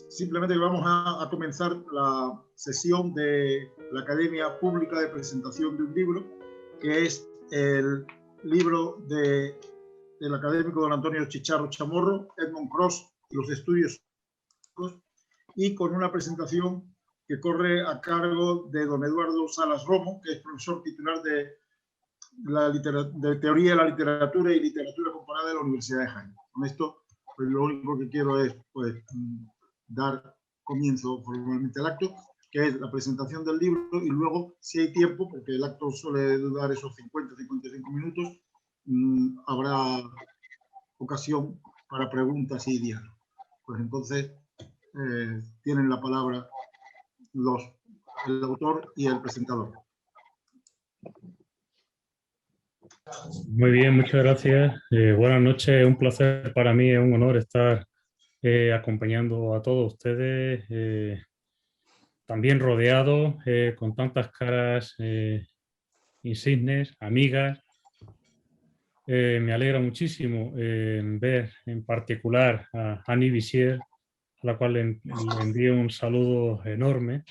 simplemente que vamos a comenzar la sesión de la Academia Pública de Presentación de un Libro, que es el libro del académico don Antonio Chicharro Chamorro, Edmond Cross y los estudios, y con una presentación que corre a cargo de don Eduardo Salas Romo, que es profesor titular de Teoría de la Literatura y Literatura Comparada de la Universidad de Jaén. Con esto, pues, lo único que quiero es pues, dar comienzo formalmente al acto, que es la presentación del libro, y luego, si hay tiempo, porque el acto suele durar esos 50-55 minutos, habrá ocasión para preguntas y diálogo. Pues entonces, tienen la palabra el autor y el presentador. Muy bien, muchas gracias. Buenas noches, un placer para mí, es un honor estar acompañando a todos ustedes, también rodeado con tantas caras insignes, amigas. Me alegra muchísimo ver en particular a Annie Bissier, a la cual le envío un saludo enorme.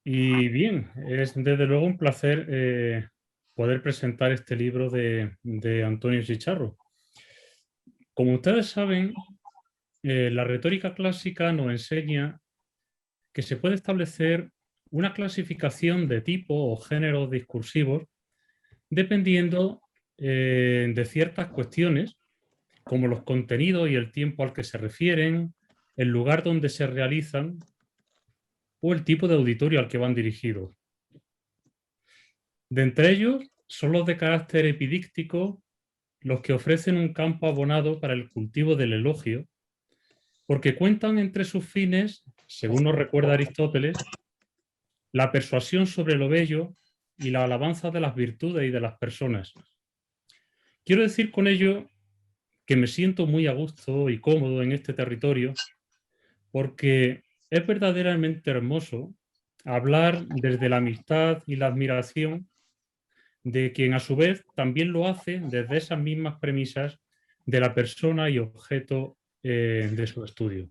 Y bien, es desde luego un placer poder presentar este libro de Antonio Chicharro. Como ustedes saben, la retórica clásica nos enseña que se puede establecer una clasificación de tipo o géneros discursivos dependiendo de ciertas cuestiones, como los contenidos y el tiempo al que se refieren, el lugar donde se realizan o el tipo de auditorio al que van dirigidos. De entre ellos son los de carácter epidíctico, los que ofrecen un campo abonado para el cultivo del elogio, porque cuentan entre sus fines, según nos recuerda Aristóteles, la persuasión sobre lo bello y la alabanza de las virtudes y de las personas. Quiero decir con ello que me siento muy a gusto y cómodo en este territorio, porque es verdaderamente hermoso hablar desde la amistad y la admiración de quien a su vez también lo hace desde esas mismas premisas de la persona y objeto de su estudio.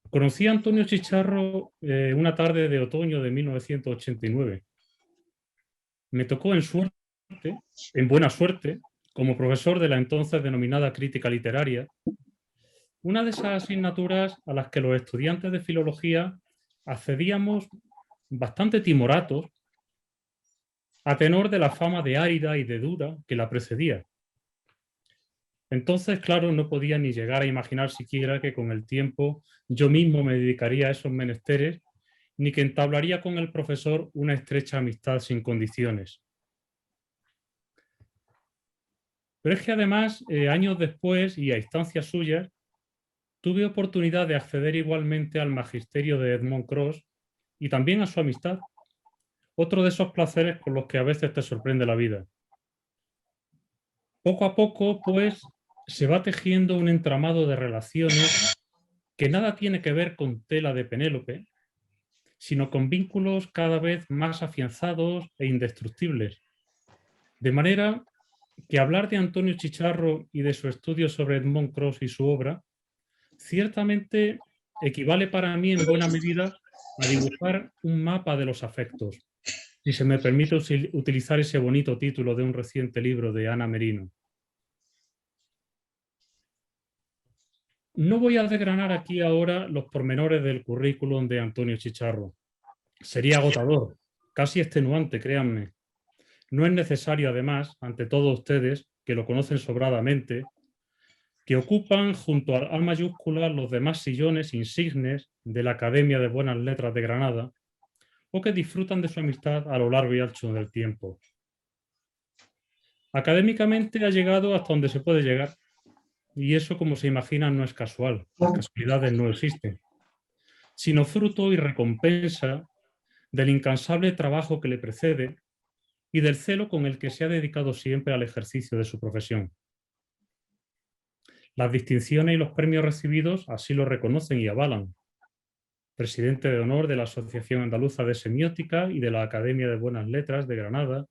Conocí a Antonio Chicharro una tarde de otoño de 1989. Me tocó en buena suerte, como profesor de la entonces denominada crítica literaria, una de esas asignaturas a las que los estudiantes de filología accedíamos bastante timoratos a tenor de la fama de árida y de dura que la precedía. Entonces, claro, no podía ni llegar a imaginar siquiera que con el tiempo yo mismo me dedicaría a esos menesteres, ni que entablaría con el profesor una estrecha amistad sin condiciones. Pero es que además, años después y a instancias suyas, tuve oportunidad de acceder igualmente al magisterio de Edmond Cross y también a su amistad, otro de esos placeres con los que a veces te sorprende la vida. Poco a poco, pues, se va tejiendo un entramado de relaciones que nada tiene que ver con tela de Penélope, sino con vínculos cada vez más afianzados e indestructibles. De manera que hablar de Antonio Chicharro y de su estudio sobre Edmond Cross y su obra, ciertamente equivale para mí en buena medida a dibujar un mapa de los afectos, si se me permite utilizar ese bonito título de un reciente libro de Ana Merino. No voy a desgranar aquí ahora los pormenores del currículum de Antonio Chicharro. Sería agotador, casi extenuante, créanme. No es necesario, además, ante todos ustedes, que lo conocen sobradamente, que ocupan junto al A mayúscula los demás sillones insignes de la Academia de Buenas Letras de Granada o que disfrutan de su amistad a lo largo y ancho del tiempo. Académicamente ha llegado hasta donde se puede llegar y eso, como se imaginan, no es casual. Las casualidades no existen, sino fruto y recompensa del incansable trabajo que le precede y del celo con el que se ha dedicado siempre al ejercicio de su profesión. Las distinciones y los premios recibidos así lo reconocen y avalan. Presidente de honor de la Asociación Andaluza de Semiótica y de la Academia de Buenas Letras de Granada,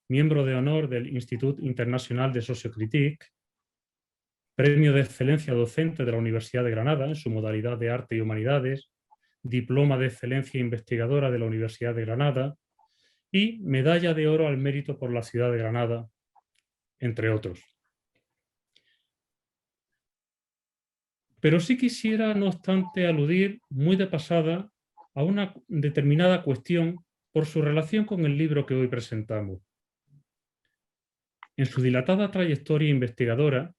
miembro de honor del Institut Internacional de Sociocritique, Premio de Excelencia Docente de la Universidad de Granada en su modalidad de Arte y Humanidades, Diploma de Excelencia Investigadora de la Universidad de Granada y Medalla de Oro al Mérito por la Ciudad de Granada, entre otros. Pero sí quisiera, no obstante, aludir muy de pasada a una determinada cuestión por su relación con el libro que hoy presentamos. En su dilatada trayectoria investigadora,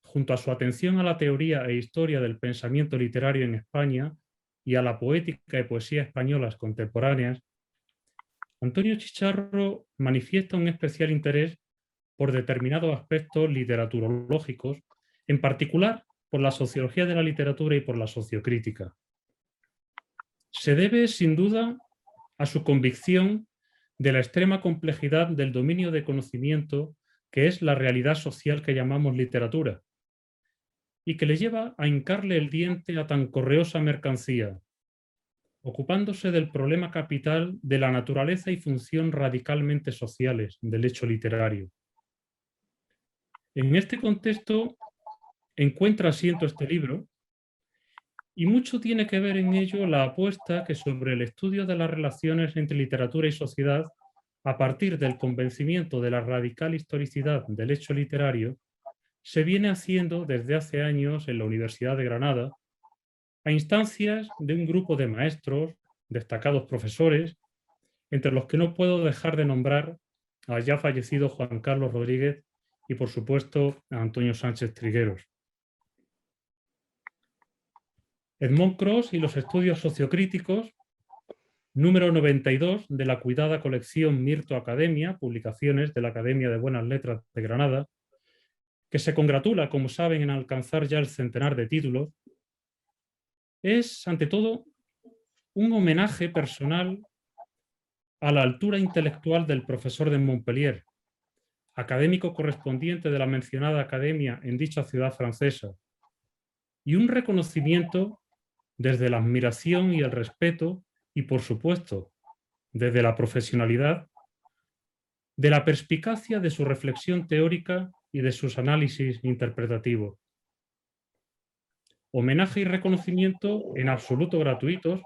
junto a su atención a la teoría e historia del pensamiento literario en España y a la poética y poesía españolas contemporáneas, Antonio Chicharro manifiesta un especial interés por determinados aspectos literaturológicos, en particular por la sociología de la literatura y por la sociocrítica. Se debe, sin duda, a su convicción de la extrema complejidad del dominio de conocimiento que es la realidad social que llamamos literatura, y que le lleva a hincarle el diente a tan correosa mercancía, ocupándose del problema capital de la naturaleza y función radicalmente sociales del hecho literario. En este contexto encuentra asiento este libro, y mucho tiene que ver en ello la apuesta que sobre el estudio de las relaciones entre literatura y sociedad, a partir del convencimiento de la radical historicidad del hecho literario, se viene haciendo desde hace años en la Universidad de Granada, a instancias de un grupo de maestros, destacados profesores, entre los que no puedo dejar de nombrar al ya fallecido Juan Carlos Rodríguez y, por supuesto, a Antonio Sánchez Trigueros. Edmond Cross y los estudios sociocríticos, número 92 de la cuidada colección Mirto Academia, publicaciones de la Academia de Buenas Letras de Granada, que se congratula, como saben, en alcanzar ya el centenar de títulos, es, ante todo, un homenaje personal a la altura intelectual del profesor de Montpellier, académico correspondiente de la mencionada academia en dicha ciudad francesa, y un reconocimiento desde la admiración y el respeto y, por supuesto, desde la profesionalidad, de la perspicacia de su reflexión teórica y de sus análisis interpretativos. Homenaje y reconocimiento en absoluto gratuitos,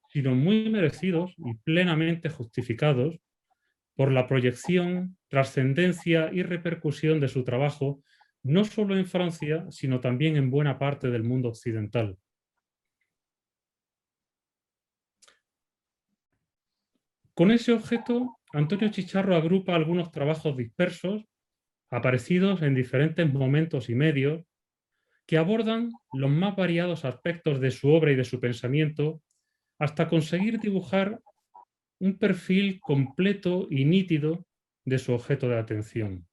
sino muy merecidos y plenamente justificados por la proyección, trascendencia y repercusión de su trabajo, no solo en Francia, sino también en buena parte del mundo occidental. Con ese objeto, Antonio Chicharro agrupa algunos trabajos dispersos, aparecidos en diferentes momentos y medios, que abordan los más variados aspectos de su obra y de su pensamiento, hasta conseguir dibujar un perfil completo y nítido de su objeto de atención.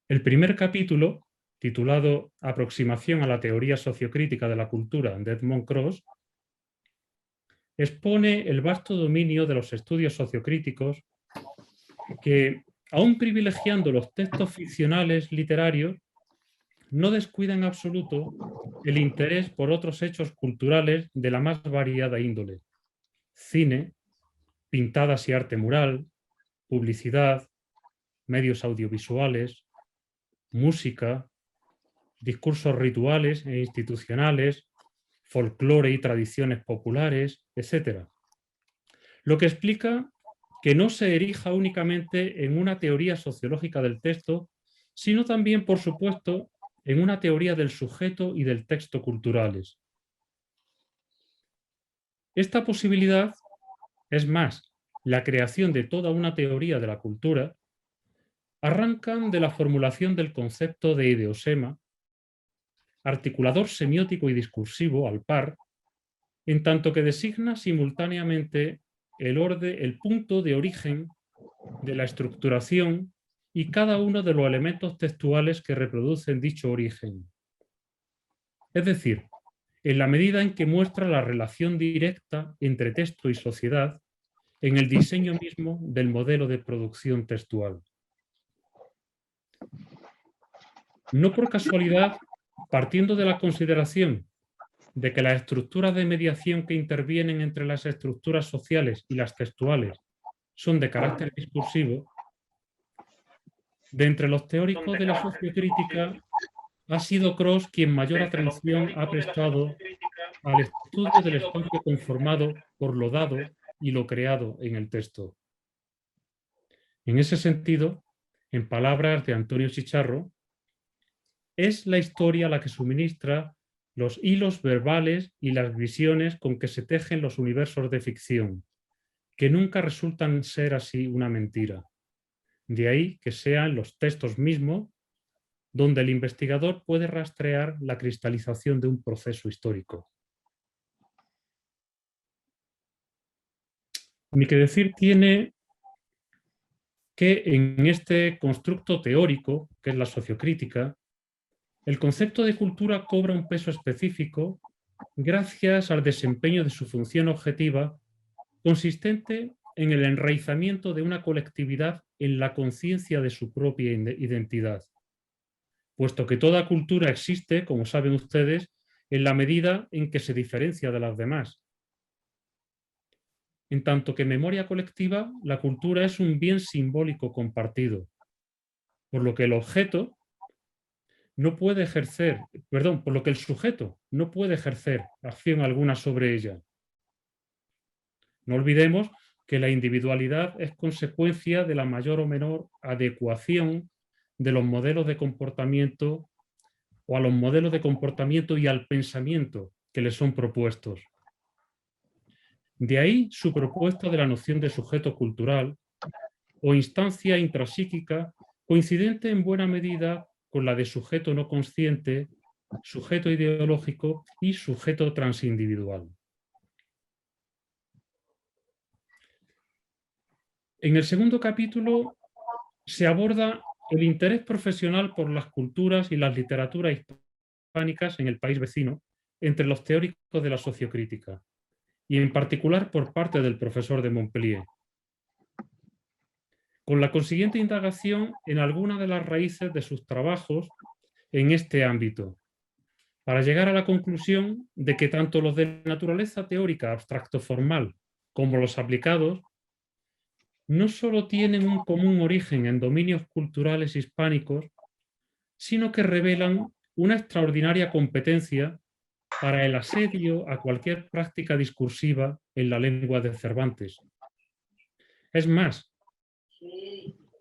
El primer capítulo, titulado Aproximación a la teoría sociocrítica de la cultura de Edmond Cross, expone el vasto dominio de los estudios sociocríticos que, aun privilegiando los textos ficcionales literarios, no descuida en absoluto el interés por otros hechos culturales de la más variada índole: cine, pintadas y arte mural, publicidad, medios audiovisuales, música, discursos rituales e institucionales, folclore y tradiciones populares, etc. Lo que explica que no se erija únicamente en una teoría sociológica del texto, sino también, por supuesto, en una teoría del sujeto y del texto culturales. Esta posibilidad, es más, la creación de toda una teoría de la cultura, arrancan de la formulación del concepto de ideosema, articulador semiótico y discursivo al par, en tanto que designa simultáneamente el punto de origen de la estructuración y cada uno de los elementos textuales que reproducen dicho origen. Es decir, en la medida en que muestra la relación directa entre texto y sociedad en el diseño mismo del modelo de producción textual. No por casualidad, partiendo de la consideración de que las estructuras de mediación que intervienen entre las estructuras sociales y las textuales son de carácter discursivo, De entre los teóricos de la sociocrítica, ha sido Cros quien mayor atención ha prestado al estudio del espacio conformado por lo dado y lo creado en el texto. En ese sentido, en palabras de Antonio Chicharro, es la historia la que suministra los hilos verbales y las visiones con que se tejen los universos de ficción, que nunca resultan ser así una mentira. De ahí que sean los textos mismos donde el investigador puede rastrear la cristalización de un proceso histórico. Ni que decir tiene que en este constructo teórico, que es la sociocrítica, el concepto de cultura cobra un peso específico gracias al desempeño de su función objetiva, consistente en el enraizamiento de una colectividad en la conciencia de su propia identidad, puesto que toda cultura existe, como saben ustedes, en la medida en que se diferencia de las demás. En tanto que memoria colectiva, la cultura es un bien simbólico compartido, por lo que el objeto no puede ejercer, por lo que el sujeto no puede ejercer acción alguna sobre ella. No olvidemos que la individualidad es consecuencia de la mayor o menor adecuación de los modelos de comportamiento o a los modelos de comportamiento y al pensamiento que les son propuestos. De ahí su propuesta de la noción de sujeto cultural o instancia intrapsíquica coincidente en buena medida con la de sujeto no consciente, sujeto ideológico y sujeto transindividual. En el segundo capítulo se aborda el interés profesional por las culturas y las literaturas hispánicas en el país vecino entre los teóricos de la sociocrítica, y en particular por parte del profesor de Montpellier, con la consiguiente indagación en alguna de las raíces de sus trabajos en este ámbito, para llegar a la conclusión de que tanto los de naturaleza teórica abstracto-formal como los aplicados no solo tienen un común origen en dominios culturales hispánicos, sino que revelan una extraordinaria competencia para el asedio a cualquier práctica discursiva en la lengua de Cervantes. Es más,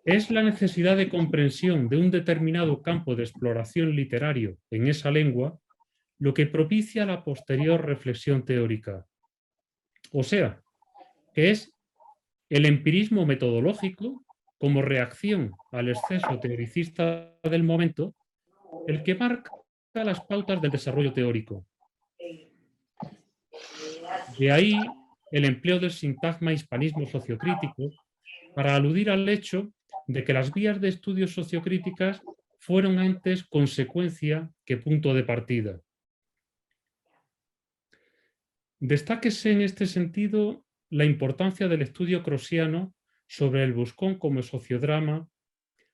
es la necesidad de comprensión de un determinado campo de exploración literario en esa lengua lo que propicia la posterior reflexión teórica. O sea, que es el empirismo metodológico como reacción al exceso teoricista del momento el que marca las pautas del desarrollo teórico. De ahí el empleo del sintagma hispanismo sociocrítico para aludir al hecho de que las vías de estudio sociocríticas fueron antes consecuencia que punto de partida. Destáquese en este sentido la importancia del estudio crosiano sobre el buscón como sociodrama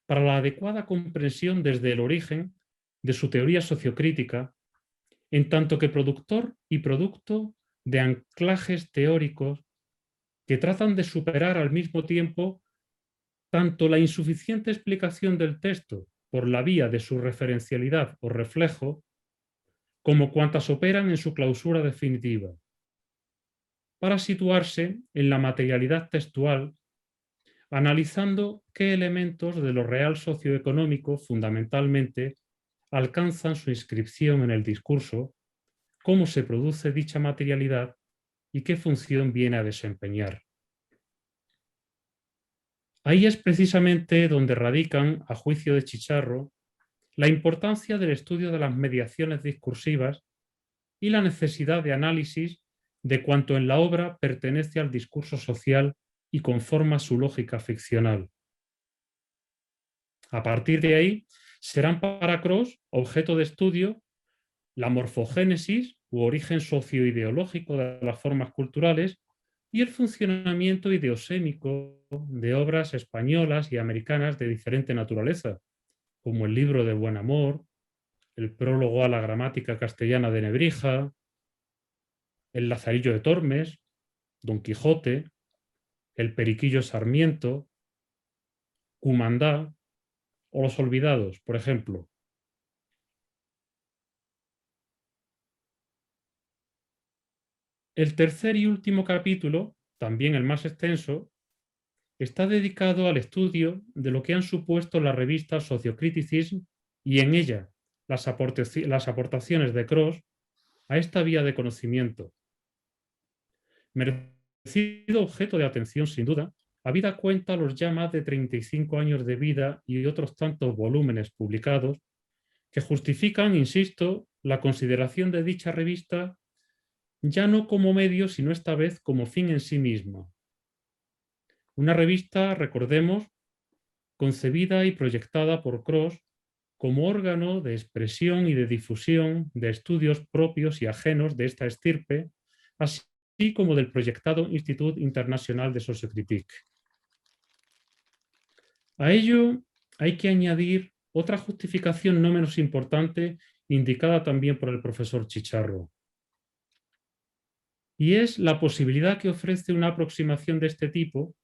para la adecuada comprensión desde el origen de su teoría sociocrítica, en tanto que productor y producto de anclajes teóricos que tratan de superar al mismo tiempo tanto la insuficiente explicación del texto por la vía de su referencialidad o reflejo, como cuantas operan en su clausura definitiva, para situarse en la materialidad textual, analizando qué elementos de lo real socioeconómico fundamentalmente alcanzan su inscripción en el discurso, cómo se produce dicha materialidad y qué función viene a desempeñar. Ahí es precisamente donde radican, a juicio de Chicharro, la importancia del estudio de las mediaciones discursivas y la necesidad de análisis de cuanto en la obra pertenece al discurso social y conforma su lógica ficcional. A partir de ahí, serán para Cros objeto de estudio la morfogénesis u origen socioideológico de las formas culturales y el funcionamiento idiosémico de obras españolas y americanas de diferente naturaleza, como el libro de Buen Amor, el prólogo a la gramática castellana de Nebrija, el Lazarillo de Tormes, Don Quijote, el Periquillo Sarmiento, Cumandá, o Los olvidados, por ejemplo. El tercer y último capítulo, también el más extenso, está dedicado al estudio de lo que han supuesto las revistas Sociocriticism y en ella las aportaciones de Cros a esta vía de conocimiento. Merecido objeto de atención, sin duda, habida cuenta los ya más de 35 años de vida y otros tantos volúmenes publicados que justifican, insisto, la consideración de dicha revista ya no como medio, sino esta vez como fin en sí mismo. Una revista, recordemos, concebida y proyectada por Cros como órgano de expresión y de difusión de estudios propios y ajenos de esta estirpe, así como del proyectado Institut Internacional de Sociocritique. A ello hay que añadir otra justificación no menos importante, indicada también por el profesor Chicharro, y es la posibilidad que ofrece una aproximación de este tipo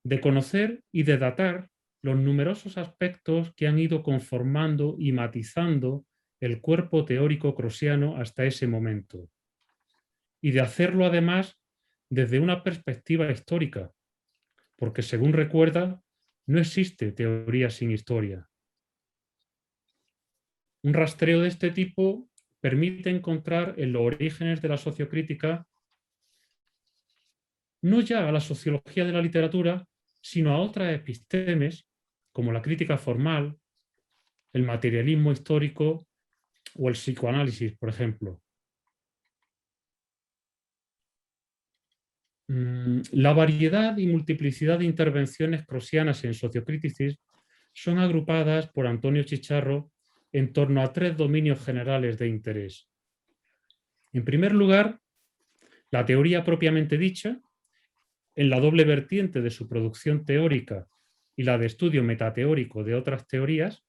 de conocer y de datar los numerosos aspectos que han ido conformando y matizando el cuerpo teórico crosiano hasta ese momento, y de hacerlo además desde una perspectiva histórica, porque según recuerda, no existe teoría sin historia. Un rastreo de este tipo permite encontrar en los orígenes de la sociocrítica no ya a la sociología de la literatura, sino a otras epistemes, como la crítica formal, el materialismo histórico o el psicoanálisis, por ejemplo. La variedad y multiplicidad de intervenciones crosianas en sociocriticis son agrupadas por Antonio Chicharro en torno a 3 dominios generales de interés. En primer lugar, la teoría propiamente dicha, en la doble vertiente de su producción teórica y la de estudio metateórico de otras teorías,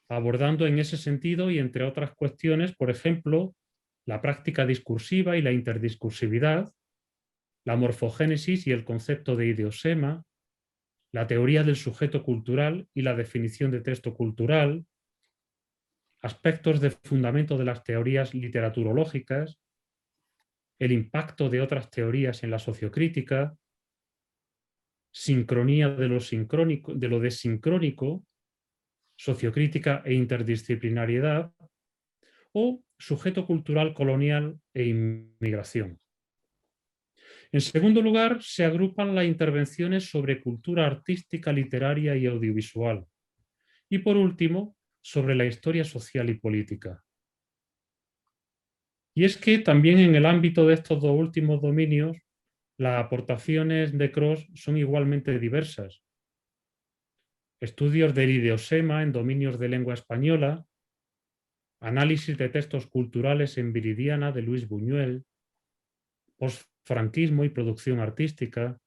abordando en ese sentido y entre otras cuestiones, por ejemplo, la práctica discursiva y la interdiscursividad, la morfogénesis y el concepto de ideosema, la teoría del sujeto cultural y la definición de texto cultural, aspectos de fundamento de las teorías literaturológicas, el impacto de otras teorías en la sociocrítica, sincronía de lo desincrónico, sociocrítica e interdisciplinariedad, o sujeto cultural colonial e inmigración. En segundo lugar, se agrupan las intervenciones sobre cultura artística, literaria y audiovisual. Y por último, sobre la historia social y política. Y es que también en el ámbito de estos dos últimos dominios, las aportaciones de Cros son igualmente diversas. Estudios del ideosema en dominios de lengua española, análisis de textos culturales en Viridiana de Luis Buñuel, posfranquismo y producción artística,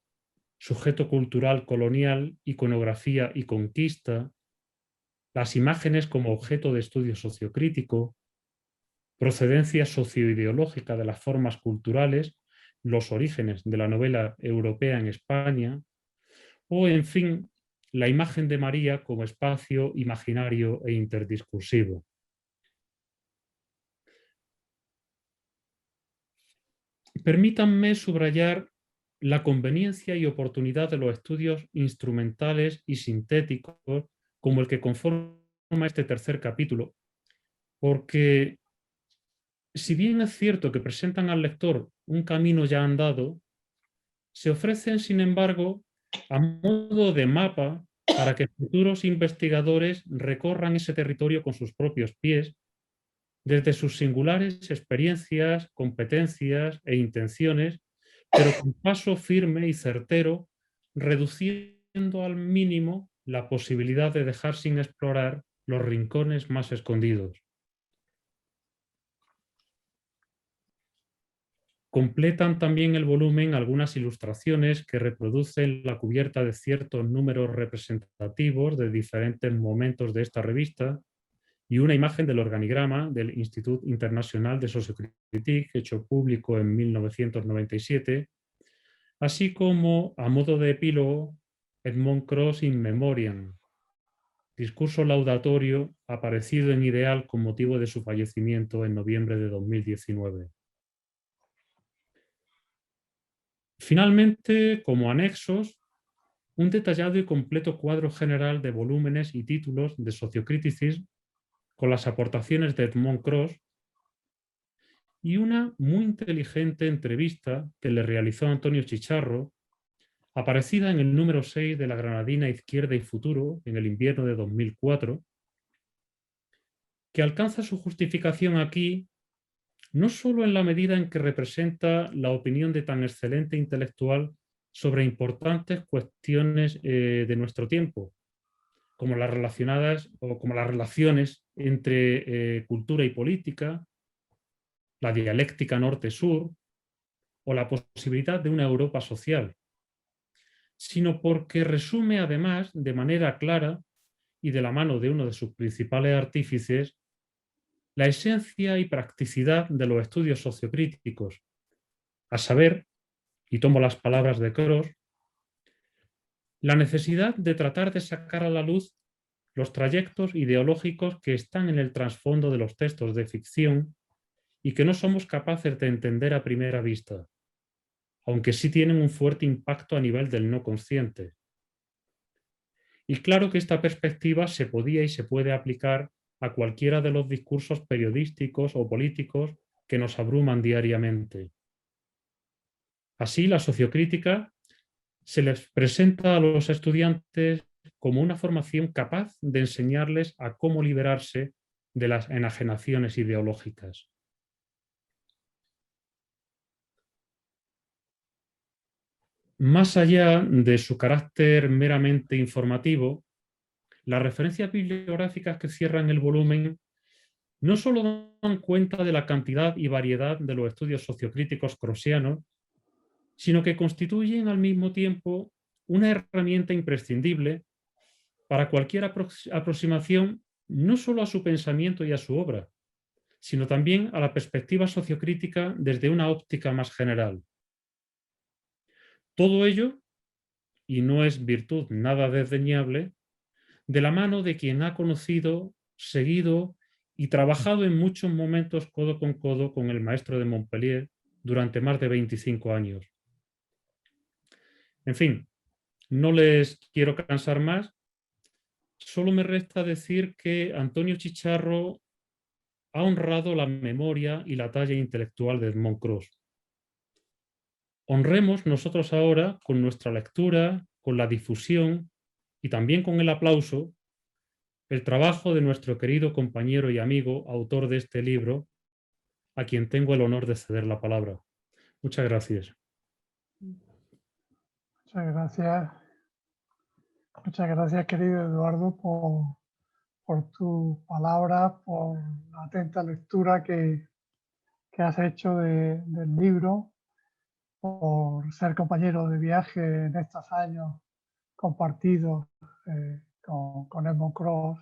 sujeto cultural colonial, iconografía y conquista, las imágenes como objeto de estudio sociocrítico, procedencia socioideológica de las formas culturales, los orígenes de la novela europea en España, o, en fin, la imagen de María como espacio imaginario e interdiscursivo. Permítanme subrayar la conveniencia y oportunidad de los estudios instrumentales y sintéticos como el que conforma este tercer capítulo, porque si bien es cierto que presentan al lector un camino ya andado, se ofrecen, sin embargo, a modo de mapa para que futuros investigadores recorran ese territorio con sus propios pies, desde sus singulares experiencias, competencias e intenciones, pero con paso firme y certero, reduciendo al mínimo la posibilidad de dejar sin explorar los rincones más escondidos. Completan también el volumen algunas ilustraciones que reproducen la cubierta de ciertos números representativos de diferentes momentos de esta revista y una imagen del organigrama del Institut Internacional de Sociocritique, hecho público en 1997, así como, a modo de epílogo, Edmond Cros in Memoriam, discurso laudatorio aparecido en Ideal con motivo de su fallecimiento en noviembre de 2019. Finalmente, como anexos, un detallado y completo cuadro general de volúmenes y títulos de Sociocriticism con las aportaciones de Edmond Cross y una muy inteligente entrevista que le realizó Antonio Chicharro, aparecida en el número 6 de la Granadina Izquierda y Futuro en el invierno de 2004, que alcanza su justificación aquí no solo en la medida en que representa la opinión de tan excelente intelectual sobre importantes cuestiones de nuestro tiempo, como las relacionadas o como las relaciones entre cultura y política, la dialéctica norte-sur o la posibilidad de una Europa social, sino porque resume además de manera clara y de la mano de uno de sus principales artífices la esencia y practicidad de los estudios sociocríticos, a saber, y tomo las palabras de Cross, la necesidad de tratar de sacar a la luz los trayectos ideológicos que están en el trasfondo de los textos de ficción y que no somos capaces de entender a primera vista, aunque sí tienen un fuerte impacto a nivel del no consciente. Y claro que esta perspectiva se podía y se puede aplicar a cualquiera de los discursos periodísticos o políticos que nos abruman diariamente. Así, la sociocrítica se les presenta a los estudiantes como una formación capaz de enseñarles a cómo liberarse de las enajenaciones ideológicas. Más allá de su carácter meramente informativo, las referencias bibliográficas que cierran el volumen no solo dan cuenta de la cantidad y variedad de los estudios sociocríticos crossianos, sino que constituyen al mismo tiempo una herramienta imprescindible para cualquier aproximación no solo a su pensamiento y a su obra, sino también a la perspectiva sociocrítica desde una óptica más general. Todo ello, y no es virtud nada desdeñable, de la mano de quien ha conocido, seguido y trabajado en muchos momentos codo con el maestro de Montpellier durante más de 25 años. En fin, no les quiero cansar más, solo me resta decir que Antonio Chicharro ha honrado la memoria y la talla intelectual de Edmond Cross. Honremos nosotros ahora con nuestra lectura, con la difusión y también con el aplauso el trabajo de nuestro querido compañero y amigo, autor de este libro, a quien tengo el honor de ceder la palabra. Muchas gracias. Muchas gracias, querido Eduardo, por tu palabra, por la atenta lectura que has hecho del libro, por ser compañero de viaje en estos años compartidos con Edmond Cross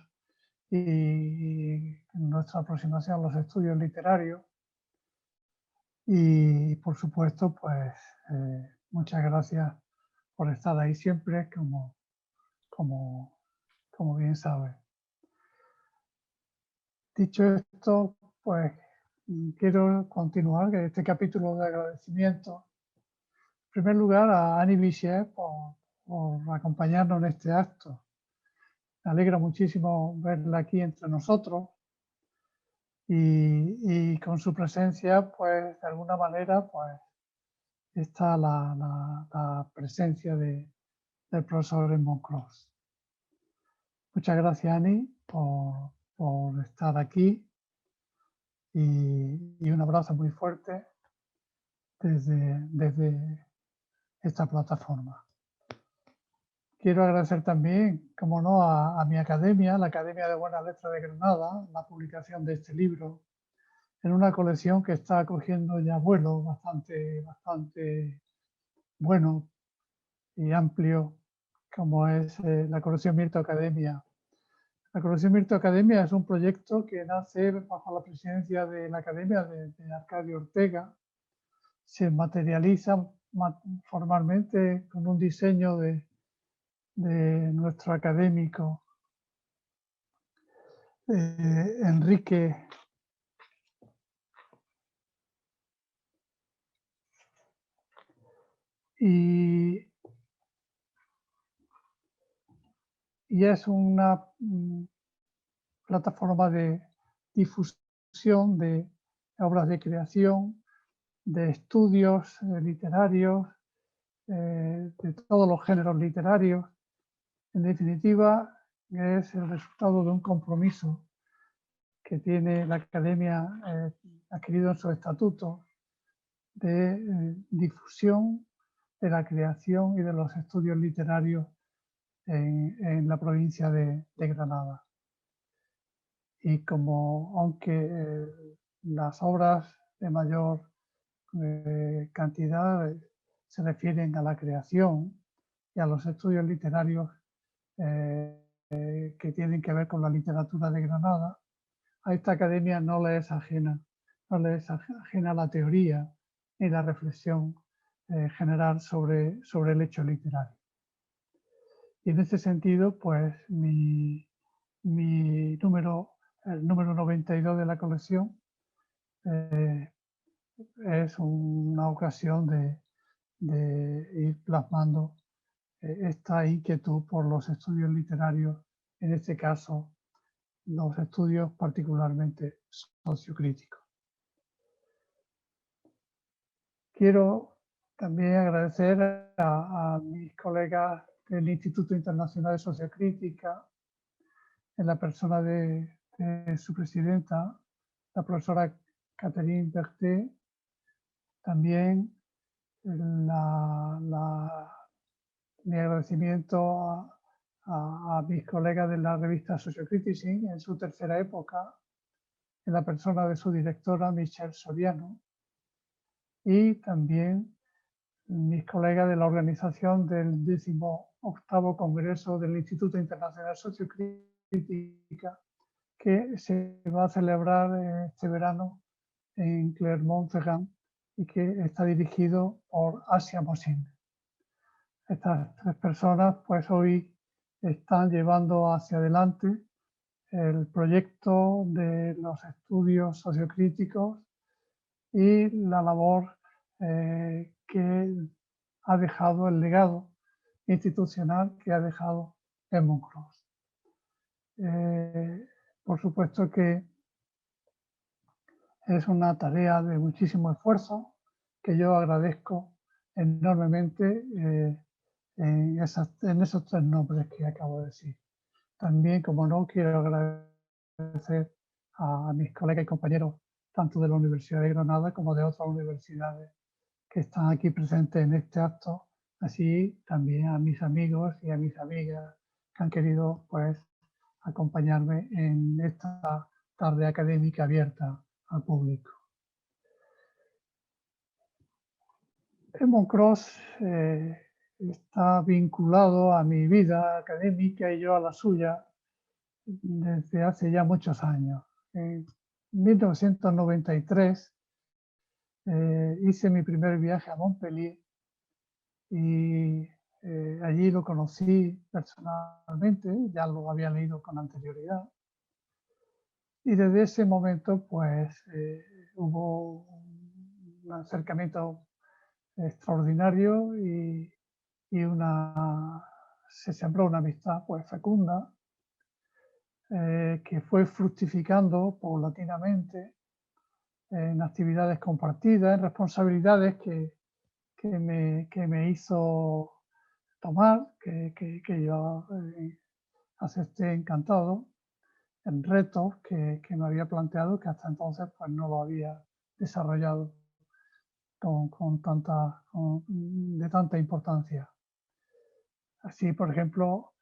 y en nuestra aproximación a los estudios literarios. Y por supuesto, pues muchas gracias por estar ahí siempre, como bien sabes. Dicho esto, pues quiero continuar este capítulo de agradecimiento. En primer lugar, a Annie Bichet por acompañarnos en este acto. Me alegra muchísimo verla aquí entre nosotros y con su presencia, pues de alguna manera, pues está la presencia del profesor Edmond Cross. Muchas gracias, Annie, por estar aquí y un abrazo muy fuerte desde esta plataforma. Quiero agradecer también, como no, a mi academia, la Academia de Buenas Letras de Granada, la publicación de este libro en una colección que está cogiendo ya vuelo bastante bueno y amplio, como es la colección Mirto Academia. La colección Mirto Academia es un proyecto que nace bajo la presidencia de la Academia de Arcadio Ortega. Se materializa formalmente con un diseño de nuestro académico Enrique y es una plataforma de difusión de obras de creación, de estudios literarios, de todos los géneros literarios. En definitiva, es el resultado de un compromiso que tiene la Academia adquirido en su estatuto de difusión de la creación y de los estudios literarios en la provincia de Granada. Y como, aunque las obras de mayor cantidad se refieren a la creación y a los estudios literarios que tienen que ver con la literatura de Granada, a esta academia no le es ajena la teoría y la reflexión general sobre el hecho literario. Y en ese sentido, pues el número 92 de la colección es una ocasión de ir plasmando esta inquietud por los estudios literarios, en este caso los estudios particularmente sociocríticos. Quiero también agradecer a mis colegas del Instituto Internacional de Sociocrítica, en la persona de su presidenta, la profesora Catherine Berthet, también mi agradecimiento a mis colegas de la revista Sociocriticing en su tercera época, en la persona de su directora, Michelle Soriano, y también mis colegas de la organización del 18º Congreso del Instituto Internacional de Sociocrítica, que se va a celebrar este verano en Clermont-Ferrand y que está dirigido por Asia Mohsin. Estas tres personas pues hoy están llevando hacia adelante el proyecto de los estudios sociocríticos y la labor que ha dejado, el legado institucional que ha dejado Edmund Cross. Por supuesto que es una tarea de muchísimo esfuerzo que yo agradezco enormemente en esos tres nombres que acabo de decir. También, como no, quiero agradecer a mis colegas y compañeros tanto de la Universidad de Granada como de otras universidades que están aquí presentes en este acto, así también a mis amigos y a mis amigas que han querido pues acompañarme en esta tarde académica abierta al público. Edmund Cross está vinculado a mi vida académica y yo a la suya desde hace ya muchos años. En 1993 hice mi primer viaje a Montpellier y allí lo conocí personalmente, ya lo había leído con anterioridad. Y desde ese momento pues hubo un acercamiento extraordinario y se sembró una amistad pues fecunda que fue fructificando paulatinamente en actividades compartidas, en responsabilidades que me hizo tomar, que yo acepté encantado, en retos que me había planteado que hasta entonces pues no lo había desarrollado de tanta importancia. Así, por ejemplo,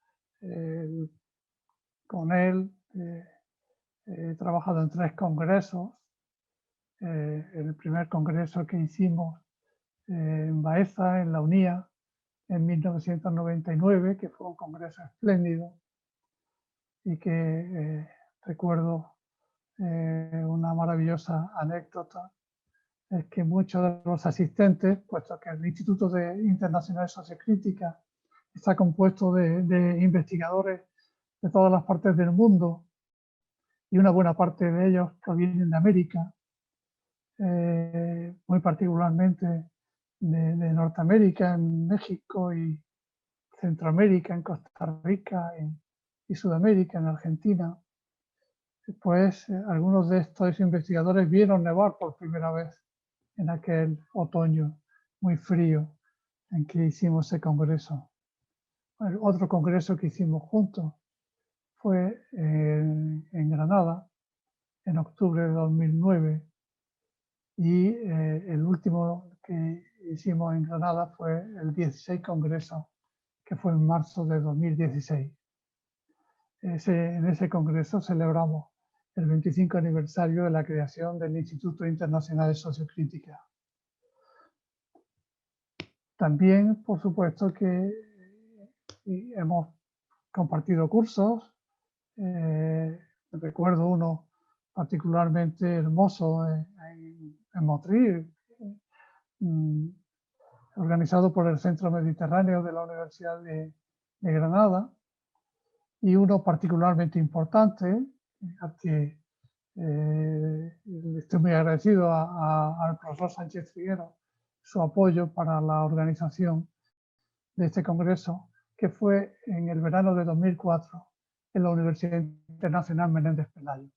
con él he trabajado en 3 congresos. El primer congreso que hicimos en Baeza, en la UNIA, en 1999, que fue un congreso espléndido y que recuerdo una maravillosa anécdota, es que muchos de los asistentes, puesto que el Instituto Internacional de Sociocrítica está compuesto de investigadores de todas las partes del mundo y una buena parte de ellos provienen de América, muy particularmente de Norteamérica, en México y Centroamérica, en Costa Rica y Sudamérica, en Argentina. Pues algunos de estos investigadores vieron nevar por primera vez en aquel otoño muy frío en que hicimos ese congreso. El otro congreso que hicimos juntos fue en Granada, en octubre de 2009, y el último que hicimos en Granada fue el 16 congreso, que fue en marzo de 2016. En ese congreso celebramos el 25 aniversario de la creación del Instituto Internacional de Sociocrítica. También, por supuesto, que hemos compartido cursos. Recuerdo uno particularmente hermoso en Motril, organizado por el Centro Mediterráneo de la Universidad de Granada, y uno particularmente importante, al que estoy muy agradecido al profesor Sánchez Figuero, su apoyo para la organización de este congreso, que fue en el verano de 2004 en la Universidad Internacional Menéndez Pelayo.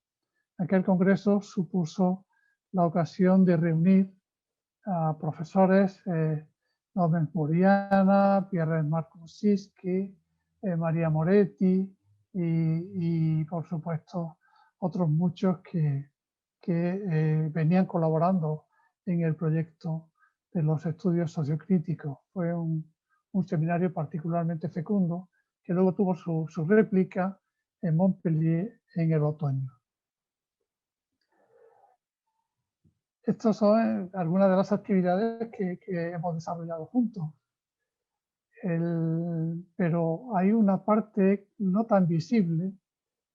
Aquel congreso supuso la ocasión de reunir a profesores Norman Muriana, Pierre Marcusiski, María Moretti y por supuesto otros muchos que venían colaborando en el proyecto de los estudios sociocríticos. Fue un seminario particularmente fecundo que luego tuvo su réplica en Montpellier en el otoño. Estas son algunas de las actividades que hemos desarrollado juntos. Pero hay una parte no tan visible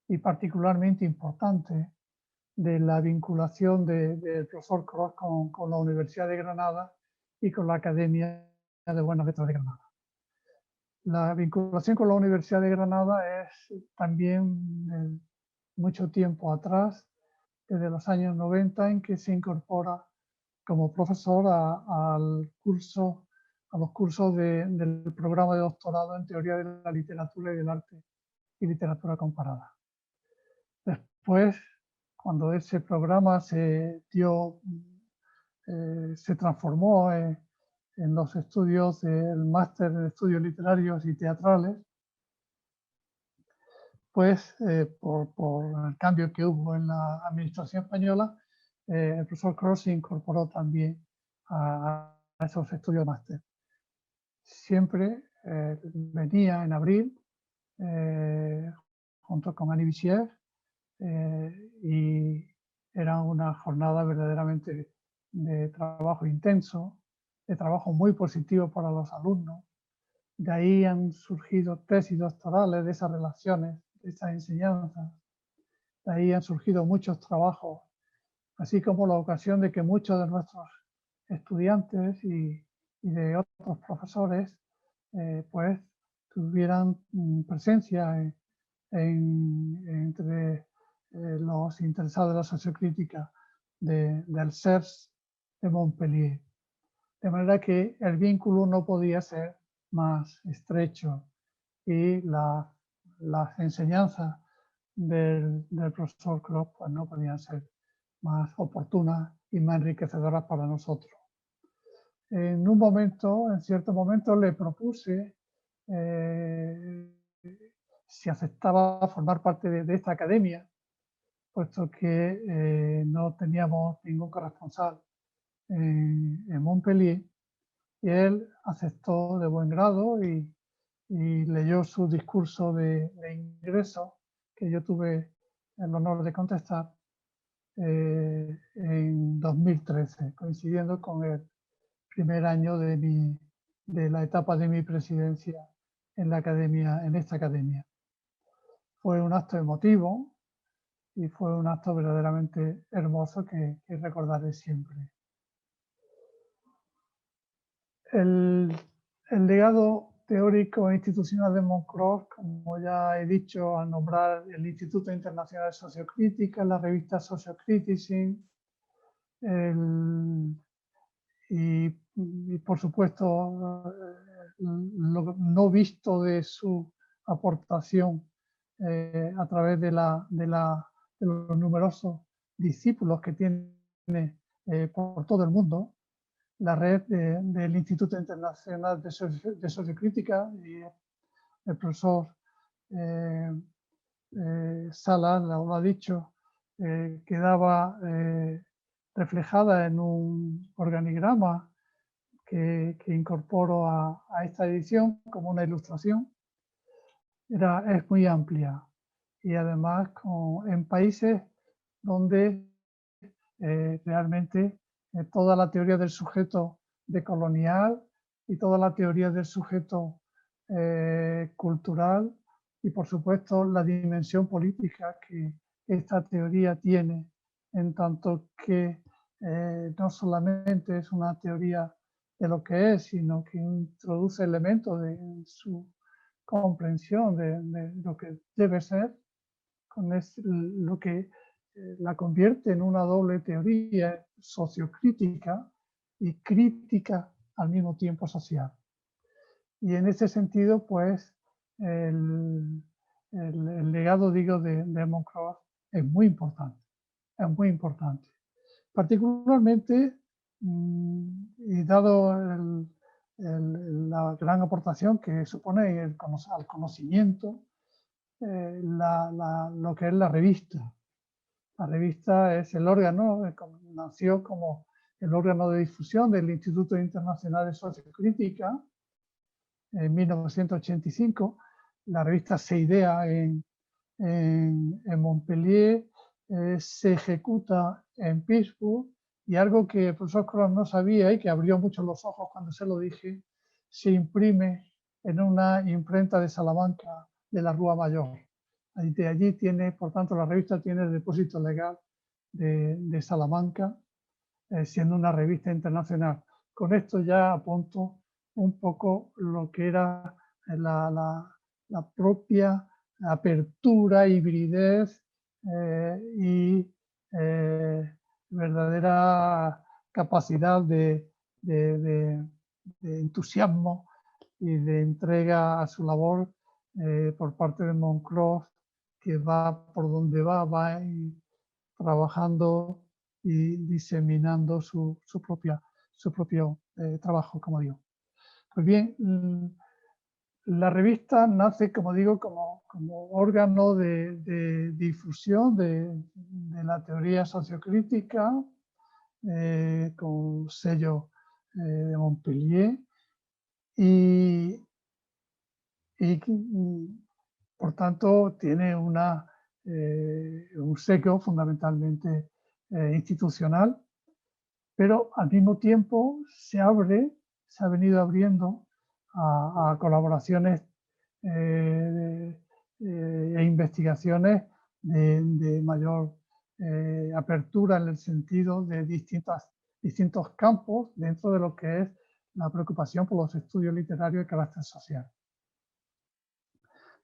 y particularmente importante de la vinculación del profesor Cros con la Universidad de Granada y con la Academia de Buenas Letras de Granada. La vinculación con la Universidad de Granada es también mucho tiempo atrás, desde los años 90, en que se incorpora como profesor a los cursos del programa de doctorado en Teoría de la Literatura y del Arte y Literatura Comparada. Después, cuando ese programa se transformó en los estudios del máster en estudios literarios y teatrales, pues por el cambio que hubo en la administración española, el profesor Cros se incorporó también a esos estudios de máster. Siempre venía en abril junto con Annie Bichiev y era una jornada verdaderamente de trabajo intenso, de trabajo muy positivo para los alumnos. De ahí han surgido tesis doctorales de esas relaciones, de esas enseñanzas. De ahí han surgido muchos trabajos, así como la ocasión de que muchos de nuestros estudiantes y de otros profesores pues tuvieran presencia entre los interesados de la sociocrítica del CERS de Montpellier. De manera que el vínculo no podía ser más estrecho y las enseñanzas del profesor Cros pues no podían ser más oportunas y más enriquecedoras para nosotros. En cierto momento le propuse si aceptaba formar parte de esta academia, puesto que no teníamos ningún corresponsal en Montpellier, y él aceptó de buen grado y leyó su discurso de ingreso, que yo tuve el honor de contestar en 2013, coincidiendo con el primer año de la etapa de mi presidencia en esta academia. Fue un acto emotivo y fue un acto verdaderamente hermoso que recordaré siempre. El legado teórico institucional de Moncloa, como ya he dicho, al nombrar el Instituto Internacional de Sociocrítica, la revista Sociocriticing, y por supuesto lo no visto de su aportación a través de los numerosos discípulos que tiene por todo el mundo, la red del Instituto Internacional de Sociocrítica, y el profesor Salas lo ha dicho, quedaba reflejada en un organigrama que incorporo a esta edición como una ilustración. Es muy amplia y además en países donde realmente toda la teoría del sujeto decolonial y toda la teoría del sujeto cultural y por supuesto la dimensión política que esta teoría tiene, en tanto que no solamente es una teoría de lo que es, sino que introduce elementos de su comprensión de lo que debe ser, lo que la convierte en una doble teoría sociocrítica y crítica al mismo tiempo social. Y en ese sentido, pues, el legado, digo, de Moncloa es muy importante, Particularmente, y dado la gran aportación que supone al conocimiento, lo que es la revista. La revista es el órgano, nació como el órgano de difusión del Instituto Internacional de Sociocrítica en 1985. La revista se idea en Montpellier, se ejecuta en Pittsburgh, y algo que el profesor Cross no sabía y que abrió mucho los ojos cuando se lo dije, se imprime en una imprenta de Salamanca de la Rúa Mayor. De allí tiene, por tanto, la revista tiene el depósito legal de Salamanca, siendo una revista internacional. Con esto ya apunto un poco lo que era la propia apertura, hibridez y verdadera capacidad de entusiasmo y de entrega a su labor por parte de Moncloa, que va por donde va trabajando y diseminando su propio trabajo, como digo. Pues bien, la revista nace, como digo, como órgano de difusión de la teoría sociocrítica, con sello de Montpellier, y por tanto tiene un sello fundamentalmente institucional, pero al mismo tiempo se ha venido abriendo a colaboraciones e investigaciones de mayor apertura, en el sentido de distintos campos dentro de lo que es la preocupación por los estudios literarios de carácter social.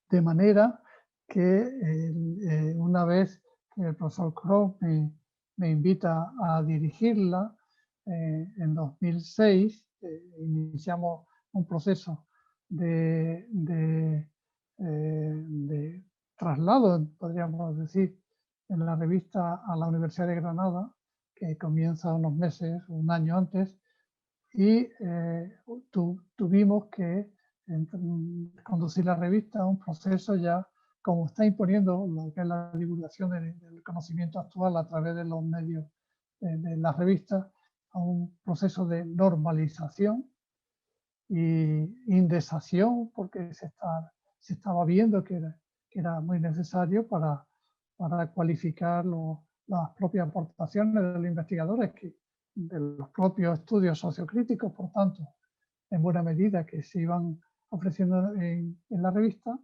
De manera que una vez que el profesor Cross me invita a dirigirla, en 2006 iniciamos un proceso de traslado, podríamos decir, en la revista a la Universidad de Granada, que comienza unos meses, un año antes, y tuvimos que conducir la revista a un proceso ya, como está imponiendo lo que es la divulgación del conocimiento actual a través de los medios de las revistas, a un proceso de normalización y indexación, porque se estaba viendo que era muy necesario para cualificar las propias aportaciones de los investigadores, de los propios estudios sociocríticos, por tanto, en buena medida, que se iban ofreciendo en la revista.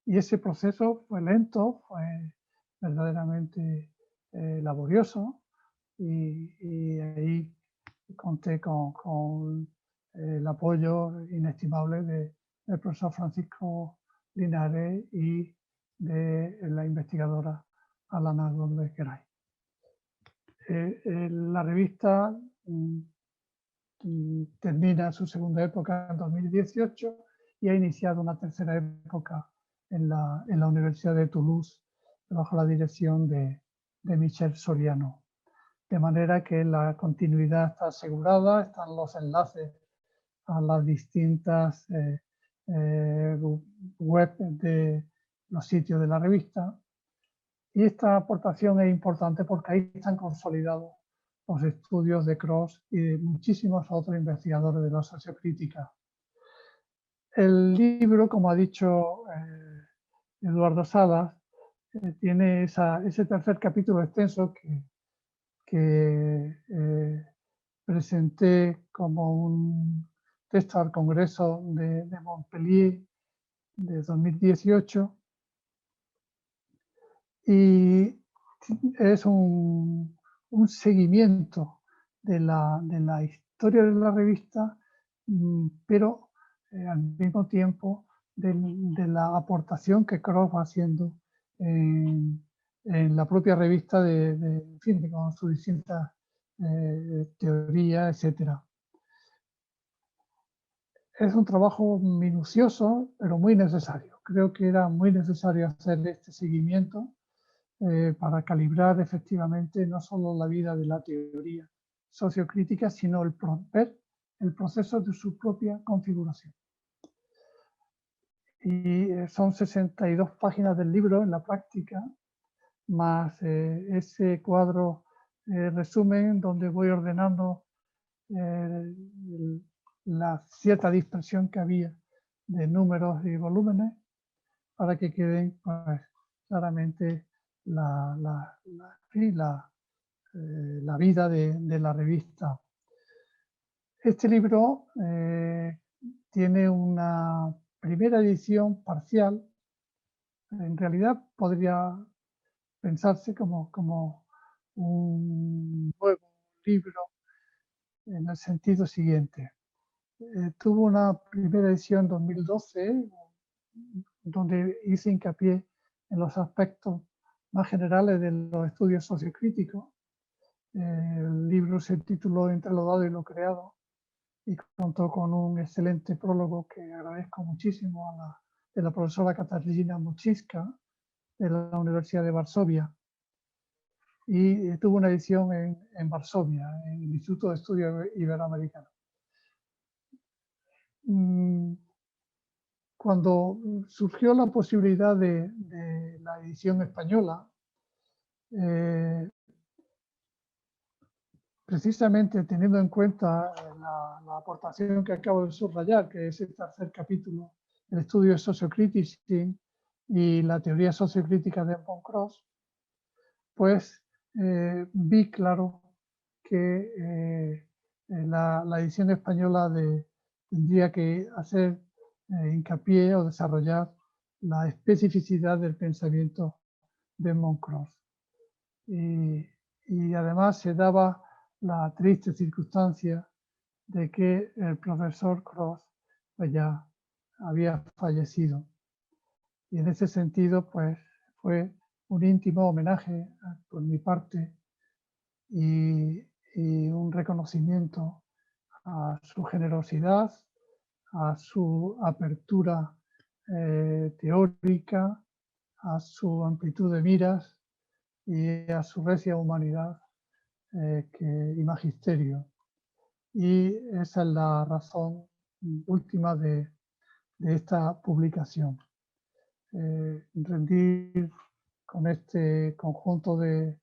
Y ese proceso fue lento, fue verdaderamente laborioso, y ahí conté con el apoyo inestimable el profesor Francisco Linares y de la investigadora Alana Gómez-Garay. La revista termina su segunda época en 2018 y ha iniciado una tercera época en la Universidad de Toulouse bajo la dirección de Michel Soriano. De manera que la continuidad está asegurada, están los enlaces a las distintas web de los sitios de la revista. Y esta aportación es importante porque ahí están consolidados los estudios de Cross y de muchísimos otros investigadores de la sociocrítica. El libro, como ha dicho Eduardo Salas, tiene ese tercer capítulo extenso que presenté como un texto al Congreso de Montpellier de 2018 y es un seguimiento de la historia de la revista, pero al mismo tiempo de la aportación que Cross va haciendo en la propia revista en fin, con sus distintas teorías, etcétera. Es un trabajo minucioso, pero muy necesario. Creo que era muy necesario hacer este seguimiento para calibrar efectivamente no solo la vida de la teoría sociocrítica, sino ver el proceso de su propia configuración. Y son 62 páginas del libro en la práctica, más ese cuadro resumen donde voy ordenando la cierta dispersión que había de números y volúmenes para que queden pues, claramente la vida de la revista. Este libro tiene una primera edición parcial. En realidad podría pensarse como un nuevo libro en el sentido siguiente. Tuvo una primera edición en 2012 donde hice hincapié en los aspectos más generales de los estudios sociocríticos. El libro se tituló Entre lo dado y lo creado y contó con un excelente prólogo que agradezco muchísimo de la profesora Katarzyna Muciska de la Universidad de Varsovia. Y tuvo una edición en Varsovia, en el Instituto de Estudios Iberoamericanos. Cuando surgió la posibilidad de la edición española, precisamente teniendo en cuenta la aportación que acabo de subrayar, que es el tercer capítulo, el estudio sociocrítico y la teoría sociocrítica de von Cross, pues vi claro que la edición española tendría que hacer hincapié o desarrollar la especificidad del pensamiento de von Cross. Y además se daba la triste circunstancia de que el profesor Cross pues ya había fallecido. Y en ese sentido, pues fue un íntimo homenaje por mi parte y un reconocimiento a su generosidad, a su apertura teórica, a su amplitud de miras y a su recia humanidad y magisterio. Y esa es la razón última de esta publicación. Rendir con este conjunto de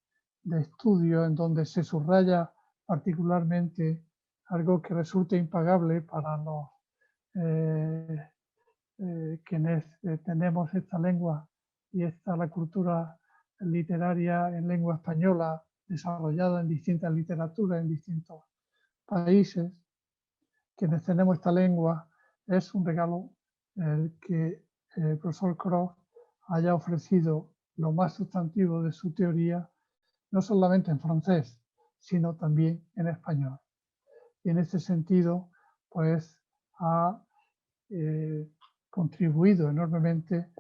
estudios en donde se subraya particularmente algo que resulta impagable para los quienes tenemos esta lengua y la cultura literaria en lengua española desarrollada en distintas literaturas en distintos países. Quienes tenemos esta lengua, es un regalo el que el profesor Cross haya ofrecido lo más sustantivo de su teoría, no solamente en francés, sino también en español. Y en ese sentido, pues ha contribuido enormemente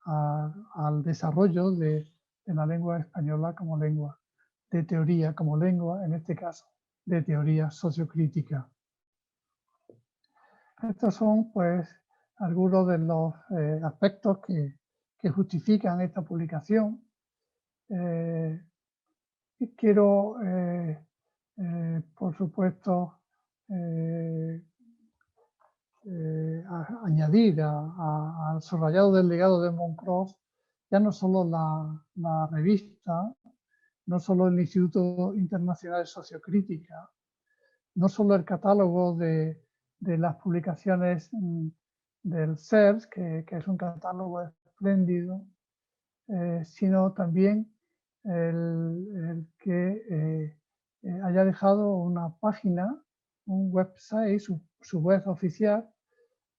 al desarrollo de la lengua española como lengua de teoría, como lengua, en este caso, de teoría sociocrítica. Estos son, pues, algunos de los aspectos que justifican esta publicación. Quiero, por supuesto, añadir al subrayado del legado de Monclós ya no solo la revista, no solo el Instituto Internacional de Sociocrítica, no solo el catálogo de las publicaciones del CERS, que es un catálogo espléndido, sino también el que haya dejado una página, un website, su web oficial,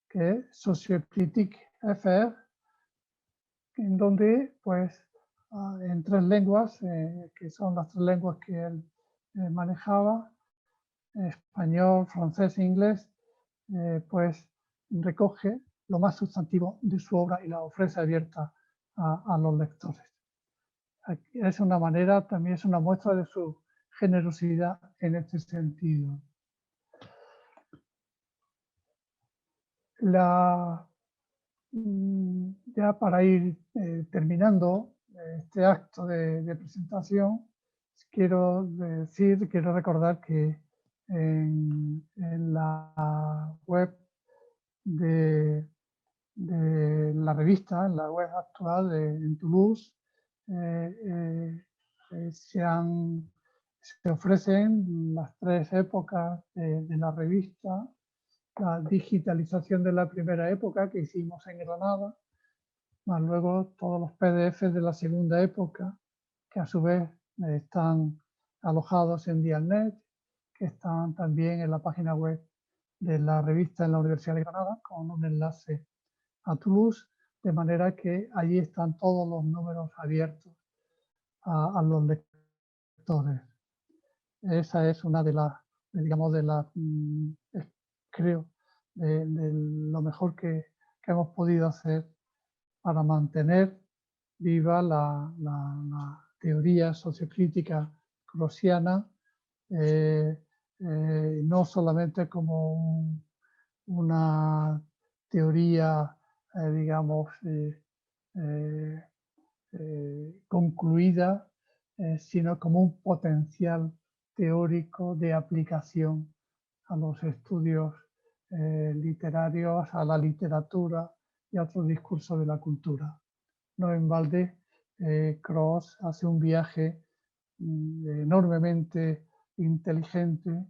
que es Sociocritique FR, en donde, pues, en 3 lenguas, que son las 3 lenguas que él manejaba, español, francés e inglés, pues recoge lo más sustantivo de su obra y la ofrece abierta a los lectores. Es una manera, también es una muestra de su generosidad en este sentido. Ya para ir terminando este acto de presentación, quiero recordar que en la web de la revista, en la web actual en Toulouse, se ofrecen las 3 épocas de la revista: la digitalización de la primera época que hicimos en Granada, más luego todos los PDFs de la segunda época, que a su vez están alojados en Dialnet, que están también en la página web de la revista en la Universidad de Granada, con un enlace a Toulouse, de manera que allí están todos los números abiertos a los lectores. Esa es una de las, digamos, creo, de lo mejor que hemos podido hacer para mantener viva la teoría sociocrítica closiana, no solamente como una teoría, digamos, concluida, sino como un potencial teórico de aplicación a los estudios literarios, a la literatura y a otros discursos de la cultura. No en balde, Cros hace un viaje enormemente inteligente